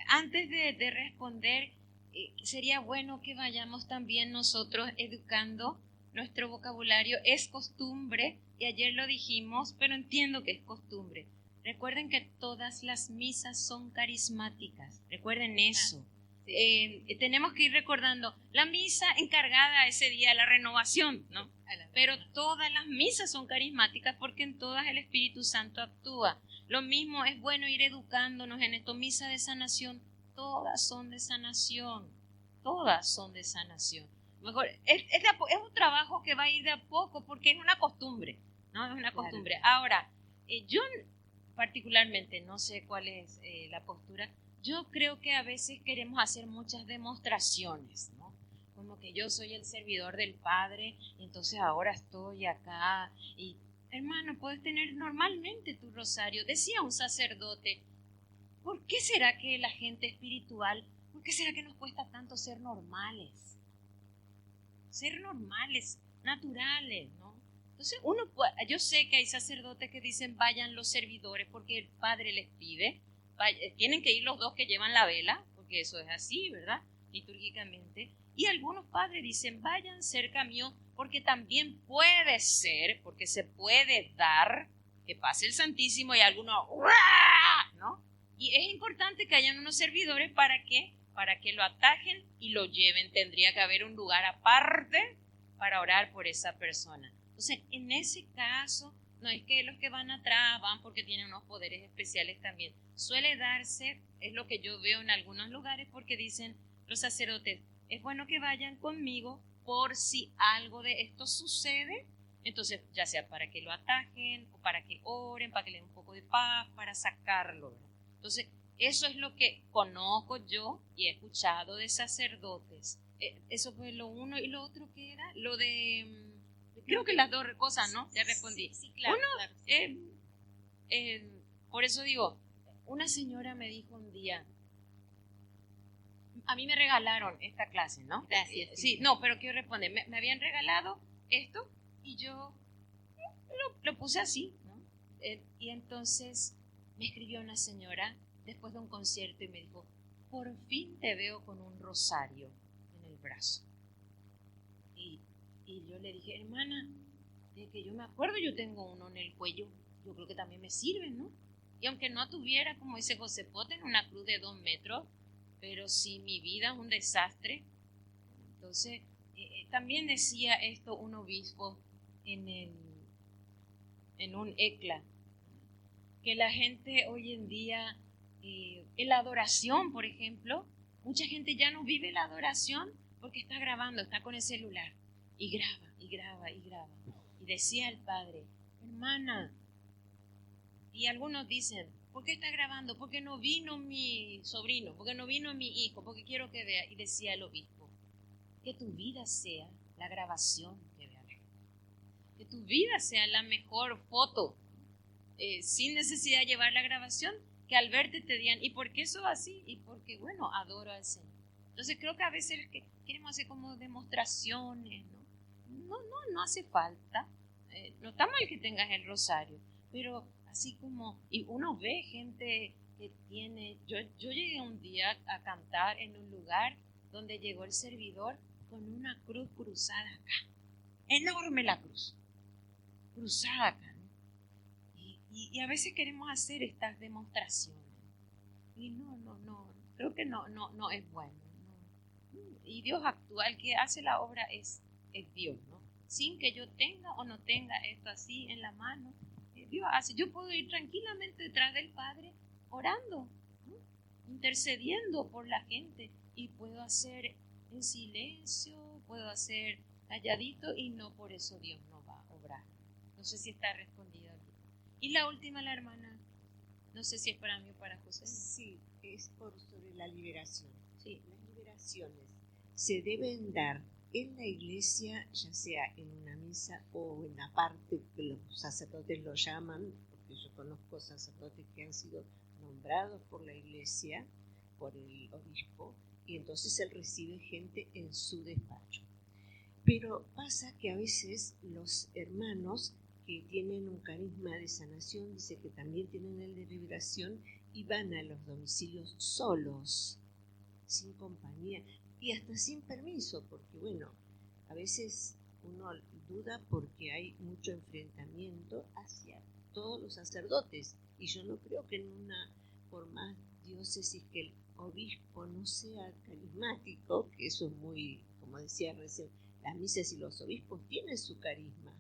antes de responder, sería bueno que vayamos también nosotros educando nuestro vocabulario. Es costumbre, y ayer lo dijimos, pero entiendo que es costumbre. Recuerden que todas las misas son carismáticas, recuerden eso. Tenemos que ir recordando la misa encargada ese día, la renovación, ¿no? Pero todas las misas son carismáticas porque en todas el Espíritu Santo actúa. Lo mismo es bueno ir educándonos en esto. Misa de sanación, todas son de sanación, todas son de sanación. Mejor, es un trabajo que va a ir de a poco porque es una costumbre, ¿no? Es una costumbre. Ahora, yo particularmente no sé cuál es la postura. Yo creo que a veces queremos hacer muchas demostraciones, ¿no? Como que yo soy el servidor del Padre, entonces ahora estoy acá. Y, hermano, puedes tener normalmente tu rosario. Decía un sacerdote, ¿por qué será que la gente espiritual, por qué será que nos cuesta tanto ser normales? Ser normales, naturales, ¿no? Entonces, yo sé que hay sacerdotes que dicen vayan los servidores porque el Padre les pide. Tienen que ir los 2 que llevan la vela, porque eso es así, ¿verdad? Litúrgicamente. Y algunos padres dicen, vayan cerca mío, porque también puede ser, porque se puede dar, que pase el Santísimo y algunos, ¿no? Y es importante que hayan unos servidores para que lo atajen y lo lleven. Tendría que haber un lugar aparte para orar por esa persona. Entonces, en ese caso, no es que los que van atrás van porque tienen unos poderes especiales también. Suele darse, es lo que yo veo en algunos lugares, porque dicen los sacerdotes, es bueno que vayan conmigo por si algo de esto sucede. Entonces, ya sea para que lo atajen, o para que oren, para que le den un poco de paz, para sacarlo, ¿verdad? Entonces, eso es lo que conozco yo y he escuchado de sacerdotes. Eso fue lo uno. Y lo otro que era, lo de... Creo que las 2 cosas, ¿no? Ya respondí. Sí, claro. Uno, Claro. Por eso digo, una señora me dijo un día, a mí me regalaron esta clase, ¿no? Gracias. Sí, no, pero quiero responder. Me habían regalado esto y yo lo puse así, ¿no? Y entonces me escribió una señora después de un concierto y me dijo, por fin te veo con un rosario en el brazo. Y yo le dije, hermana, de que yo me acuerdo, yo tengo uno en el cuello, yo creo que también me sirve, ¿no? Y aunque no tuviera, como dice José Poten, una cruz de 2 metros, pero si mi vida es un desastre, entonces también decía esto un obispo en un ECLA, que la gente hoy en día, en la adoración, por ejemplo, mucha gente ya no vive la adoración porque está grabando, está con el celular. Y graba, y graba, y graba. Y decía el padre, hermana, y algunos dicen, ¿por qué está grabando? Porque no vino mi sobrino, porque no vino mi hijo, porque quiero que vea. Y decía el obispo, que tu vida sea la grabación que vea la gente. Que tu vida sea la mejor foto, sin necesidad de llevar la grabación, que al verte te digan, ¿y por qué eso así? Y porque, bueno, adoro al Señor. Entonces creo que a veces queremos hacer como demostraciones, ¿no? No hace falta. No está mal que tengas el rosario, pero así como, y uno ve gente que tiene, yo llegué un día a cantar en un lugar donde llegó el servidor con una cruz cruzada acá, enorme la cruz, cruzada acá, ¿no? Y a veces queremos hacer estas demostraciones, y no, creo que no es bueno, no. Y Dios actúa, el que hace la obra es Dios, ¿no? Sin que yo tenga o no tenga esto así en la mano, Dios hace. Yo puedo ir tranquilamente detrás del Padre orando, ¿no? intercediendo por la gente y puedo hacer en silencio, puedo hacer calladito y no por eso Dios no va a obrar. No sé si está respondido. Y la última, la hermana, no sé si es para mí o para José. Sí, es sobre la liberación. Sí. Las liberaciones se deben dar en la iglesia, ya sea en una misa o en la parte que los sacerdotes lo llaman, porque yo conozco sacerdotes que han sido nombrados por la iglesia, por el obispo, y entonces él recibe gente en su despacho. Pero pasa que a veces los hermanos que tienen un carisma de sanación, dice que también tienen el de liberación, y van a los domicilios solos, sin compañía y hasta sin permiso, porque bueno, a veces uno duda porque hay mucho enfrentamiento hacia todos los sacerdotes, y yo no creo que en una, por más diócesis que el obispo no sea carismático, que eso es muy, como decía recién, las misas y los obispos tienen su carisma,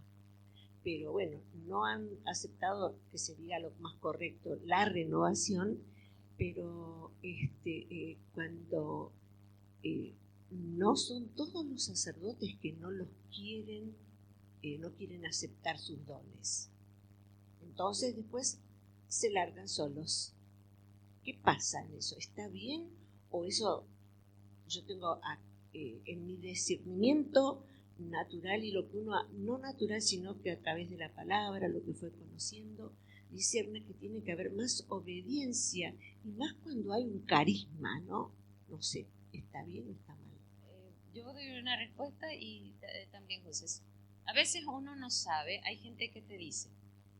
pero bueno, no han aceptado, que sería lo más correcto, la renovación, pero cuando no son todos los sacerdotes que no los quieren, no quieren aceptar sus dones. Entonces después se largan solos. ¿Qué pasa en eso? ¿Está bien? ¿O eso yo tengo en mi discernimiento natural y lo que uno, no natural, sino que a través de la palabra, lo que fue conociendo, discierne que tiene que haber más obediencia, y más cuando hay un carisma, ¿no? No sé, ¿está bien o está mal? Yo doy una respuesta y también José. A veces uno no sabe, hay gente que te dice,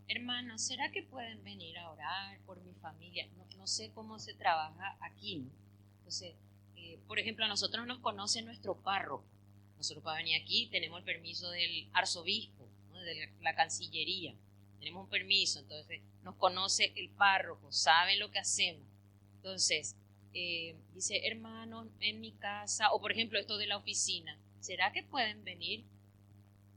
hermano, ¿será que pueden venir a orar por mi familia? No sé cómo se trabaja aquí, ¿no? Entonces, por ejemplo, a nosotros nos conoce nuestro párroco. Nosotros para venir aquí tenemos el permiso del arzobispo, ¿no? De la Cancillería. Tenemos un permiso, entonces nos conoce el párroco, sabe lo que hacemos. Entonces, dice, hermanos, en mi casa, o por ejemplo esto de la oficina, ¿será que pueden venir?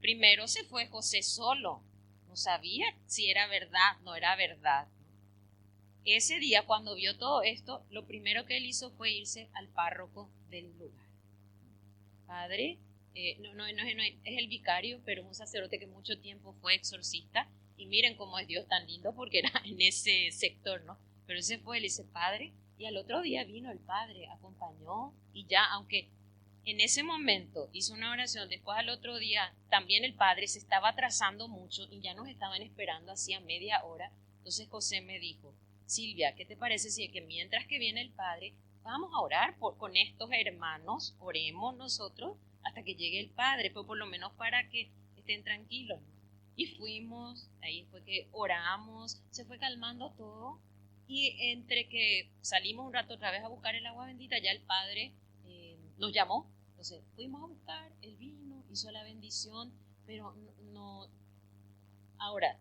Primero se fue José solo, no sabía si era verdad, no era verdad. Ese día, cuando vio todo esto, lo primero que él hizo fue irse al párroco del lugar. Padre, no es el vicario, pero es un sacerdote que mucho tiempo fue exorcista, y miren cómo es Dios tan lindo, porque era en ese sector, ¿no? Pero ese fue, él dice, Padre, y al otro día vino el Padre, acompañó, y ya, aunque en ese momento hizo una oración, después al otro día también el Padre se estaba atrasando mucho y ya nos estaban esperando hacía media hora. Entonces José me dijo, Silvia, ¿qué te parece si que mientras que viene el Padre vamos a orar con estos hermanos, oremos nosotros hasta que llegue el Padre, pues por lo menos para que estén tranquilos? Y fuimos, ahí fue que oramos, se fue calmando todo, y entre que salimos un rato otra vez a buscar el agua bendita, ya el Padre nos llamó. Entonces fuimos a buscar, él vino, hizo la bendición, pero no. Ahora,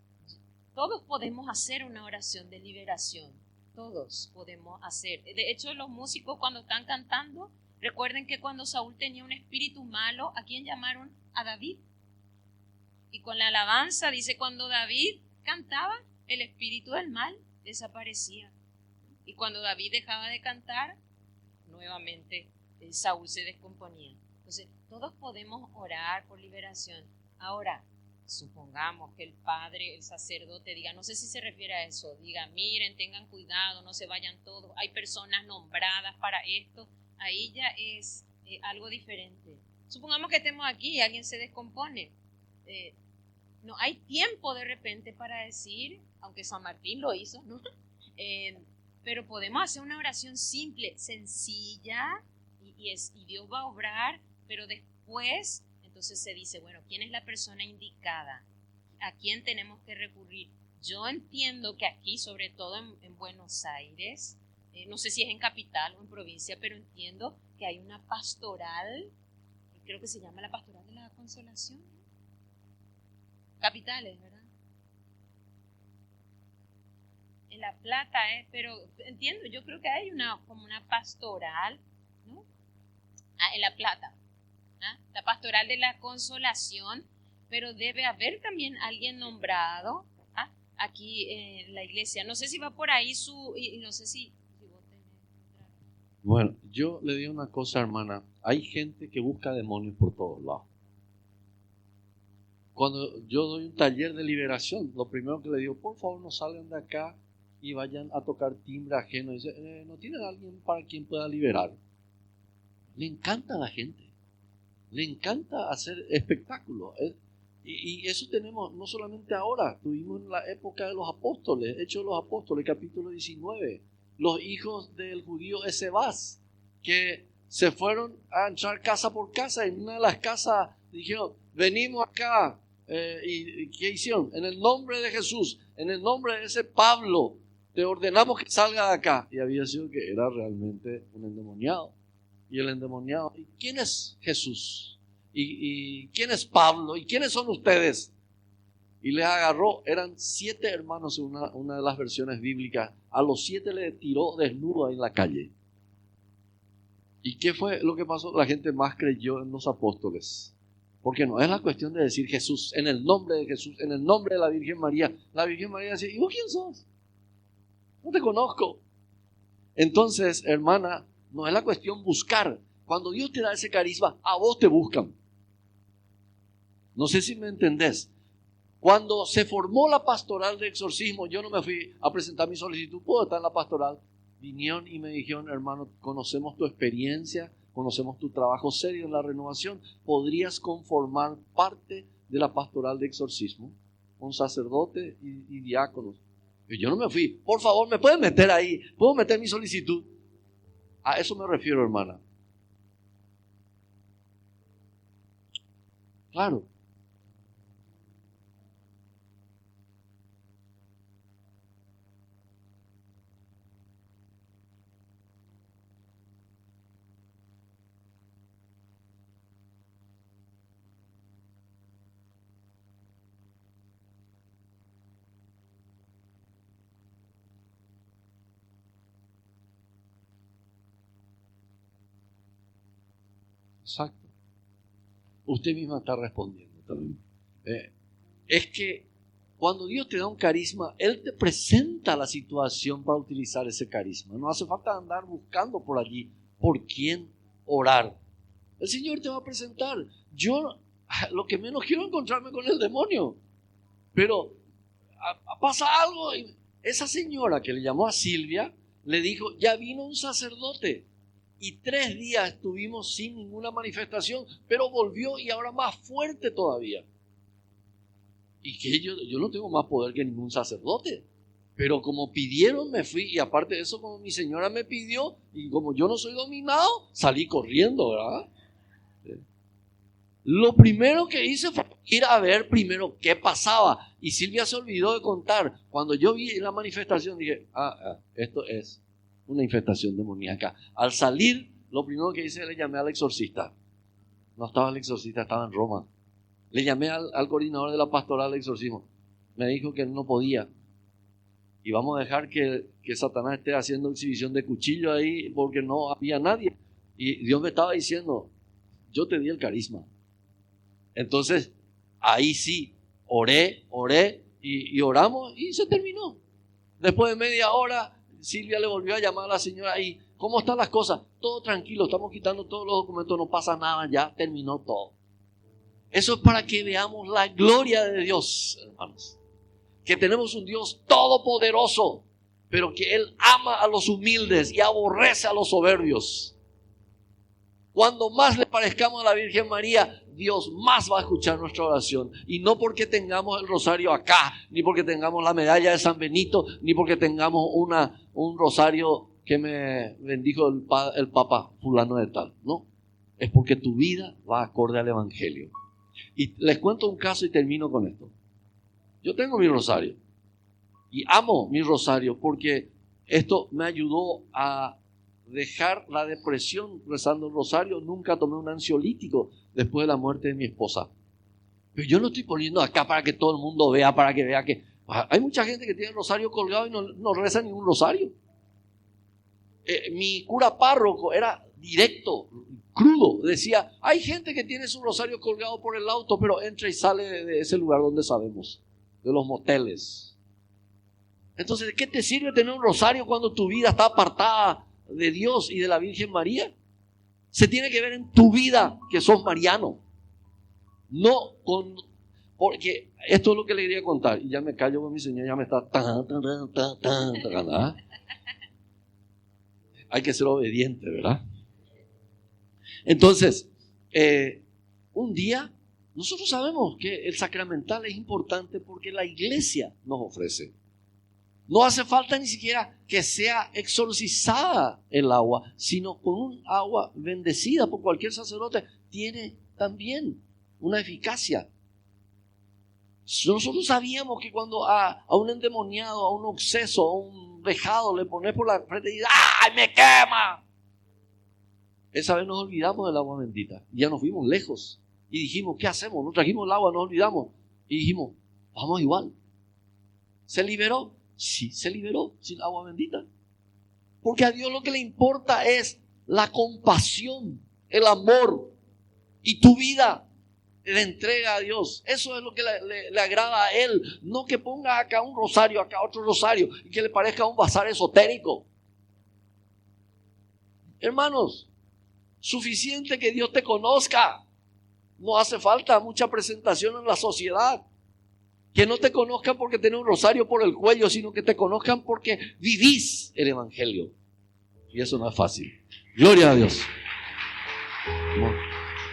todos podemos hacer una oración de liberación, todos podemos hacer. De hecho, los músicos cuando están cantando, recuerden que cuando Saúl tenía un espíritu malo, ¿a quién llamaron? A David. Y con la alabanza, dice, cuando David cantaba, el espíritu del mal desaparecía. Y cuando David dejaba de cantar, nuevamente Saúl se descomponía. Entonces, todos podemos orar por liberación. Ahora, supongamos que el padre, el sacerdote diga, no sé si se refiere a eso, diga, miren, tengan cuidado, no se vayan todos, hay personas nombradas para esto, ahí ya es algo diferente. Supongamos que estemos aquí y alguien se descompone. No hay tiempo de repente para decir, aunque San Martín lo hizo, ¿no? Pero podemos hacer una oración simple, sencilla, y Dios va a obrar, pero después entonces se dice, bueno, ¿quién es la persona indicada? ¿A quién tenemos que recurrir? Yo entiendo que aquí, sobre todo en Buenos Aires, no sé si es en capital o en provincia, pero entiendo que hay una pastoral, creo que se llama la Pastoral de la Consolación. Capitales, ¿verdad? En La Plata, pero entiendo, yo creo que hay como una pastoral, ¿no? En La Plata, la Pastoral de la Consolación, pero debe haber también alguien nombrado aquí en la iglesia. No sé si va por ahí y no sé si vos tenés otra Bueno, yo le digo una cosa, hermana. Hay gente que busca demonios por todos lados. Cuando yo doy un taller de liberación, lo primero que le digo, por favor no salgan de acá y vayan a tocar timbre ajeno. Dice, ¿no tienen alguien para quien pueda liberar? Le encanta a la gente. Le encanta hacer espectáculos. Y eso tenemos no solamente ahora, tuvimos en la época de los apóstoles, Hechos de los Apóstoles, capítulo 19. Los hijos del judío Esebas, que se fueron a entrar casa por casa. En una de las casas dijeron, venimos acá. ¿Y qué hicieron? En el nombre de Jesús, en el nombre de ese Pablo, te ordenamos que salga de acá. Y había sido que era realmente un endemoniado. Y el endemoniado, ¿y quién es Jesús? ¿Y quién es Pablo? ¿Y quiénes son ustedes? Y les agarró, eran 7 hermanos en una de las versiones bíblicas. A los 7 le tiró desnudo ahí en la calle. ¿Y qué fue lo que pasó? La gente más creyó en los apóstoles. Porque no es la cuestión de decir Jesús, en el nombre de Jesús, en el nombre de la Virgen María. La Virgen María decía, ¿y vos quién sos? No te conozco. Entonces, hermana, no es la cuestión buscar. Cuando Dios te da ese carisma, a vos te buscan. No sé si me entendés. Cuando se formó la pastoral de exorcismo, yo no me fui a presentar mi solicitud, puedo estar en la pastoral. Vinieron y me dijeron, hermano, conocemos tu experiencia, conocemos tu trabajo serio en la renovación, ¿podrías conformar parte de la pastoral de exorcismo? Con sacerdote y diáconos. Y yo no me fui, por favor, ¿me pueden meter ahí? ¿Puedo meter mi solicitud? A eso me refiero, hermana. Claro. Exacto. Usted misma está respondiendo también. Es que cuando Dios te da un carisma, Él te presenta la situación para utilizar ese carisma. No hace falta andar buscando por allí por quién orar. El Señor te va a presentar. Yo lo que menos quiero es encontrarme con el demonio. Pero pasa algo. Y esa señora que le llamó a Silvia, le dijo, ya vino un sacerdote. Y 3 días estuvimos sin ninguna manifestación, pero volvió y ahora más fuerte todavía. Y que yo no tengo más poder que ningún sacerdote. Pero como pidieron, me fui. Y aparte de eso, como mi señora me pidió, y como yo no soy dominado, salí corriendo, ¿verdad? Lo primero que hice fue ir a ver primero qué pasaba. Y Silvia se olvidó de contar. Cuando yo vi la manifestación, dije, esto es una infestación demoníaca. Al salir, lo primero que hice, le llamé al exorcista. No estaba el exorcista, estaba en Roma. Le llamé al coordinador de la pastoral de exorcismo. Me dijo que él no podía. Y vamos a dejar que Satanás esté haciendo exhibición de cuchillo ahí porque no había nadie. Y Dios me estaba diciendo, yo te di el carisma. Entonces, ahí sí, oré y oramos y se terminó. Después de media hora, Silvia le volvió a llamar a la señora y ¿cómo están las cosas? Todo tranquilo, estamos quitando todos los documentos, no pasa nada, ya terminó todo. Eso es para que veamos la gloria de Dios, hermanos. Que tenemos un Dios todopoderoso, pero que Él ama a los humildes y aborrece a los soberbios. Cuando más le parezcamos a la Virgen María, Dios más va a escuchar nuestra oración. Y no porque tengamos el rosario acá, ni porque tengamos la medalla de San Benito, ni porque tengamos un rosario que me bendijo el Papa fulano de tal. No, es porque tu vida va acorde al Evangelio. Y les cuento un caso y termino con esto. Yo tengo mi rosario y amo mi rosario porque esto me ayudó a dejar la depresión rezando el rosario. Nunca tomé un ansiolítico después de la muerte de mi esposa. Pero yo lo estoy poniendo acá para que todo el mundo vea, para que vea que hay mucha gente que tiene el rosario colgado y no reza ningún rosario. Mi cura párroco era directo, crudo. Decía, hay gente que tiene su rosario colgado por el auto, pero entra y sale de ese lugar donde sabemos, de los moteles. Entonces, ¿de qué te sirve tener un rosario cuando tu vida está apartada de Dios y de la Virgen María se tiene que ver en tu vida que sos mariano. No con... Porque esto es lo que le quería contar. Y ya me callo porque mi señor ya me está... Hay que ser obediente, ¿verdad? Entonces, un día, nosotros sabemos que el sacramental es importante porque la iglesia nos ofrece. No hace falta ni siquiera que sea exorcizada el agua, sino con un agua bendecida por cualquier sacerdote, tiene también una eficacia. Nosotros sabíamos que cuando a un endemoniado, a un obseso, a un vejado le pones por la frente y dices, ¡ay, me quema! Esa vez nos olvidamos del agua bendita. Y ya nos fuimos lejos. Y dijimos, ¿qué hacemos? No trajimos el agua, nos olvidamos. Y dijimos, vamos igual. ¿Se liberó? Sí, se liberó sin agua bendita. Porque a Dios lo que le importa es la compasión, el amor y tu vida de entrega a Dios. Eso es lo que le agrada a Él. No que ponga acá un rosario, acá otro rosario y que le parezca un bazar esotérico. Hermanos, suficiente que Dios te conozca. No hace falta mucha presentación en la sociedad. Que no te conozcan porque tenés un rosario por el cuello, sino que te conozcan porque vivís el Evangelio. Y eso no es fácil. Gloria a Dios.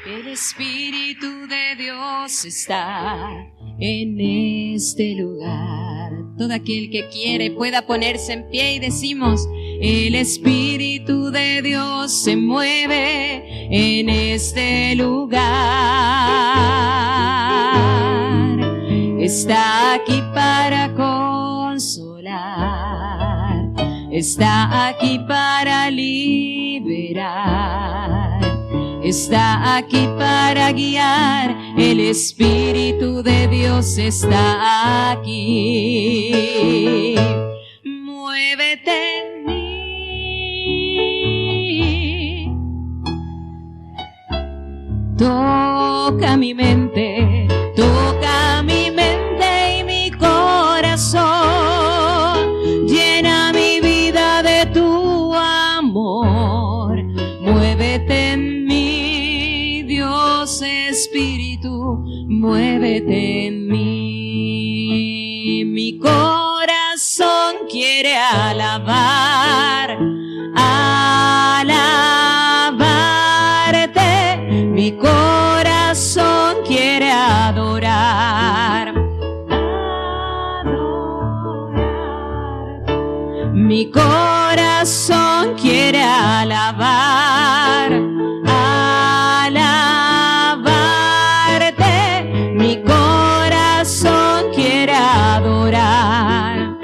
El Espíritu de Dios está en este lugar. Todo aquel que quiere pueda ponerse en pie y decimos: el Espíritu de Dios se mueve en este lugar. Está aquí para consolar, está aquí para liberar, está aquí para guiar. El Espíritu de Dios está aquí. Muévete en mí, toca mi mente, toca mi mente y mi corazón, llena mi vida de tu amor. Muévete en mí, Dios Espíritu, muévete en mí. Mi corazón quiere alabar, alabarte. Mi corazón quiere adorar, adorar. Mi corazón quiere alabar, alabarte. Mi corazón quiere adorar,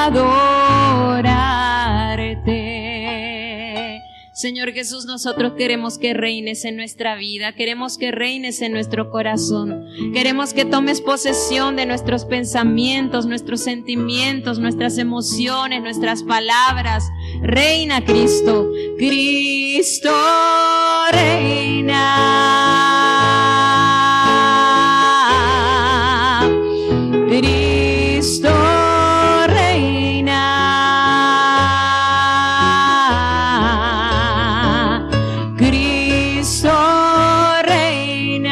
adorarte. Señor Jesús, nosotros queremos que reines en nuestra vida, queremos que reines en nuestro corazón, queremos que tomes posesión de nuestros pensamientos, nuestros sentimientos, nuestras emociones, nuestras palabras. Reina Cristo, Cristo reina, Cristo reina, Cristo reina.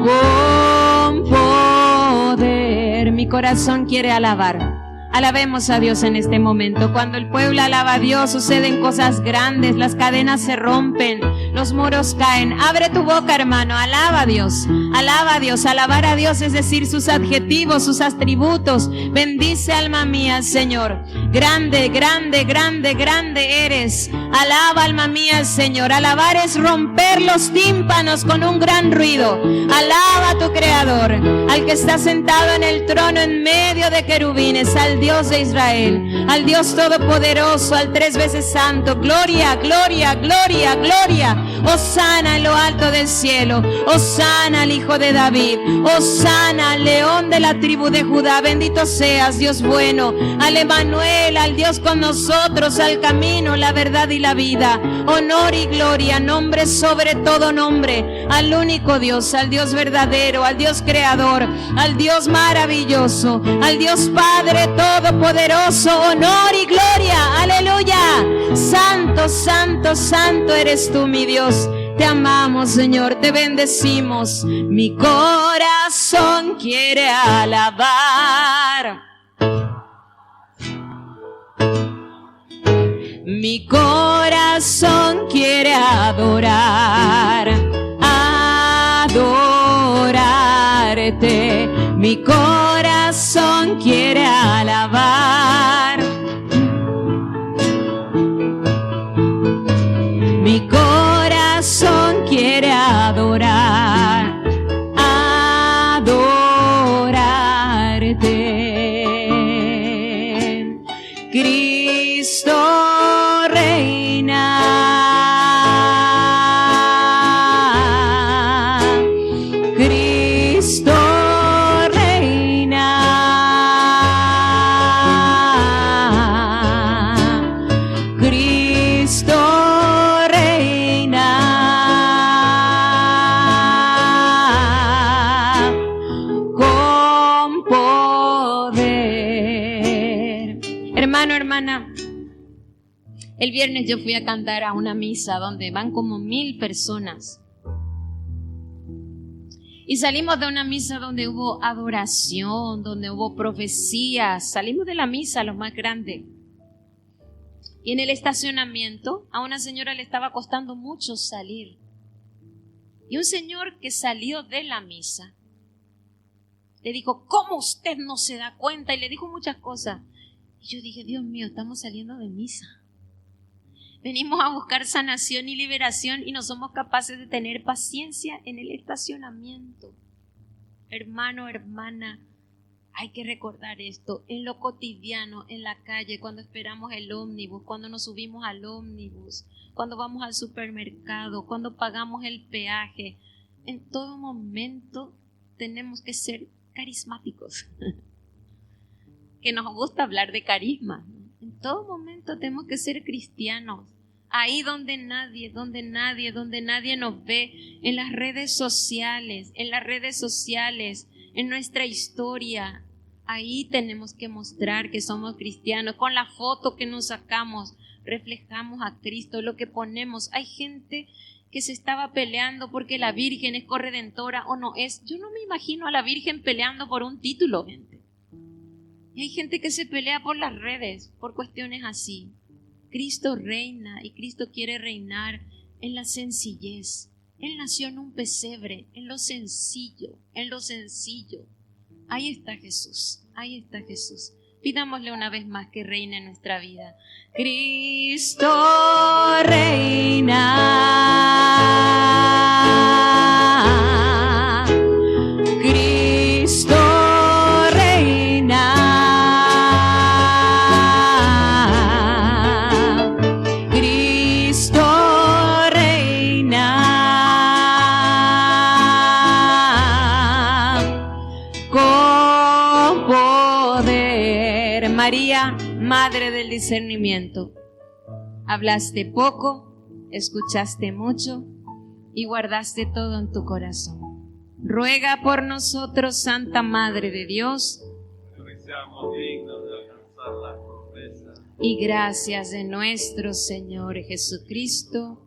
Con poder, mi corazón quiere alabar. Alabemos a Dios en este momento. Cuando el pueblo alaba a Dios, suceden cosas grandes, las cadenas se rompen, los muros caen. Abre tu boca, hermano, alaba a Dios, alaba a Dios. Alabar a Dios es decir sus adjetivos, sus atributos. Bendice, alma mía, al Señor. Grande, grande, grande, grande eres. Alaba, alma mía, al Señor. Alabar es romper los tímpanos con un gran ruido. Alaba a tu Creador, al que está sentado en el trono en medio de querubines, al Dios de Israel, al Dios todopoderoso, al tres veces santo. Gloria, gloria, gloria, gloria. Hosana en lo alto del cielo. Hosana al Hijo de David. Hosana al León de la tribu de Judá. Bendito seas, Dios bueno. Al Emanuel, al Dios con nosotros, al camino, la verdad y la vida. Honor y gloria, nombre sobre todo nombre, al único Dios, al Dios verdadero, al Dios creador, al Dios maravilloso, al Dios Padre todopoderoso. Honor y gloria, aleluya. Santo, santo, santo eres tú, mi Dios. Te amamos, Señor, te bendecimos. Mi corazón quiere alabar. Mi corazón quiere adorar, adorarte. Mi corazón quiere alabar. Mi corazón quiere adorar, adorarte. Cristo reina. Cristo reina. Cristo reina. Con poder. Hermano, hermana, el viernes yo fui a cantar a una misa donde van como 1000 personas. Y salimos de una misa donde hubo adoración, donde hubo profecías. Salimos de la misa, lo más grande. Y en el estacionamiento a una señora le estaba costando mucho salir. Y un señor que salió de la misa le dijo, ¿cómo usted no se da cuenta? Y le dijo muchas cosas. Y yo dije, Dios mío, estamos saliendo de misa. Venimos a buscar sanación y liberación y no somos capaces de tener paciencia en el estacionamiento. Hermano, hermana, hay que recordar esto en lo cotidiano, en la calle, cuando esperamos el ómnibus, cuando nos subimos al ómnibus, cuando vamos al supermercado, cuando pagamos el peaje. En todo momento tenemos que ser carismáticos. Que nos gusta hablar de carisma, ¿no? En todo momento tenemos que ser cristianos. Ahí donde nadie nos ve, en las redes sociales, en nuestra historia. Ahí tenemos que mostrar que somos cristianos. Con la foto que nos sacamos, reflejamos a Cristo, lo que ponemos. Hay gente que se estaba peleando porque la Virgen es corredentora o no es. Yo no me imagino a la Virgen peleando por un título, gente. Y hay gente que se pelea por las redes, por cuestiones así. Cristo reina y Cristo quiere reinar en la sencillez. Él nació en un pesebre, en lo sencillo, en lo sencillo. Ahí está Jesús, ahí está Jesús. Pidámosle una vez más que reine en nuestra vida. Cristo reina. Cristo reina. Cristo reina. Con poder. María, Madre del discernimiento, hablaste poco, escuchaste mucho y guardaste todo en tu corazón. Ruega por nosotros, Santa Madre de Dios, que seamos dignos de alcanzar las promesas y gracias de nuestro Señor Jesucristo.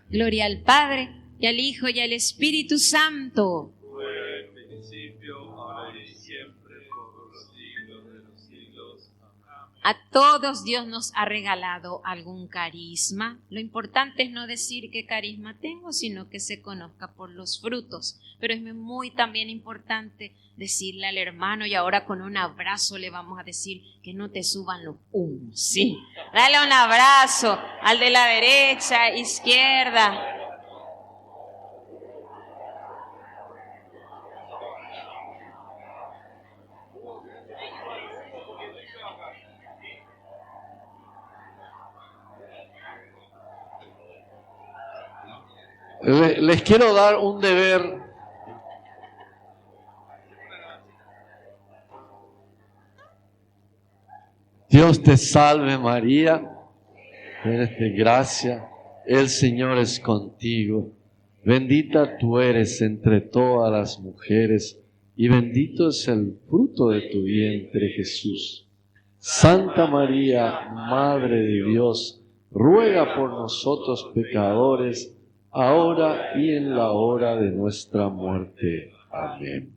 Gloria al Padre, y al Hijo, y al Espíritu Santo. fue en principio, ahora y siempre, por los siglos de los siglos. Amén. A todos Dios nos ha regalado algún carisma. Lo importante es no decir qué carisma tengo, sino que se conozca por los frutos. Pero es muy también importante decirle al hermano, y ahora con un abrazo le vamos a decir que no te suban los humos. Sí, dale un abrazo al de la derecha, izquierda. Les quiero dar un deber. Dios te salve María, eres de gracia, el Señor es contigo. Bendita tú eres entre todas las mujeres, y bendito es el fruto de tu vientre, Jesús. Santa María, Madre de Dios, ruega por nosotros pecadores, ahora y en la hora de nuestra muerte. Amén.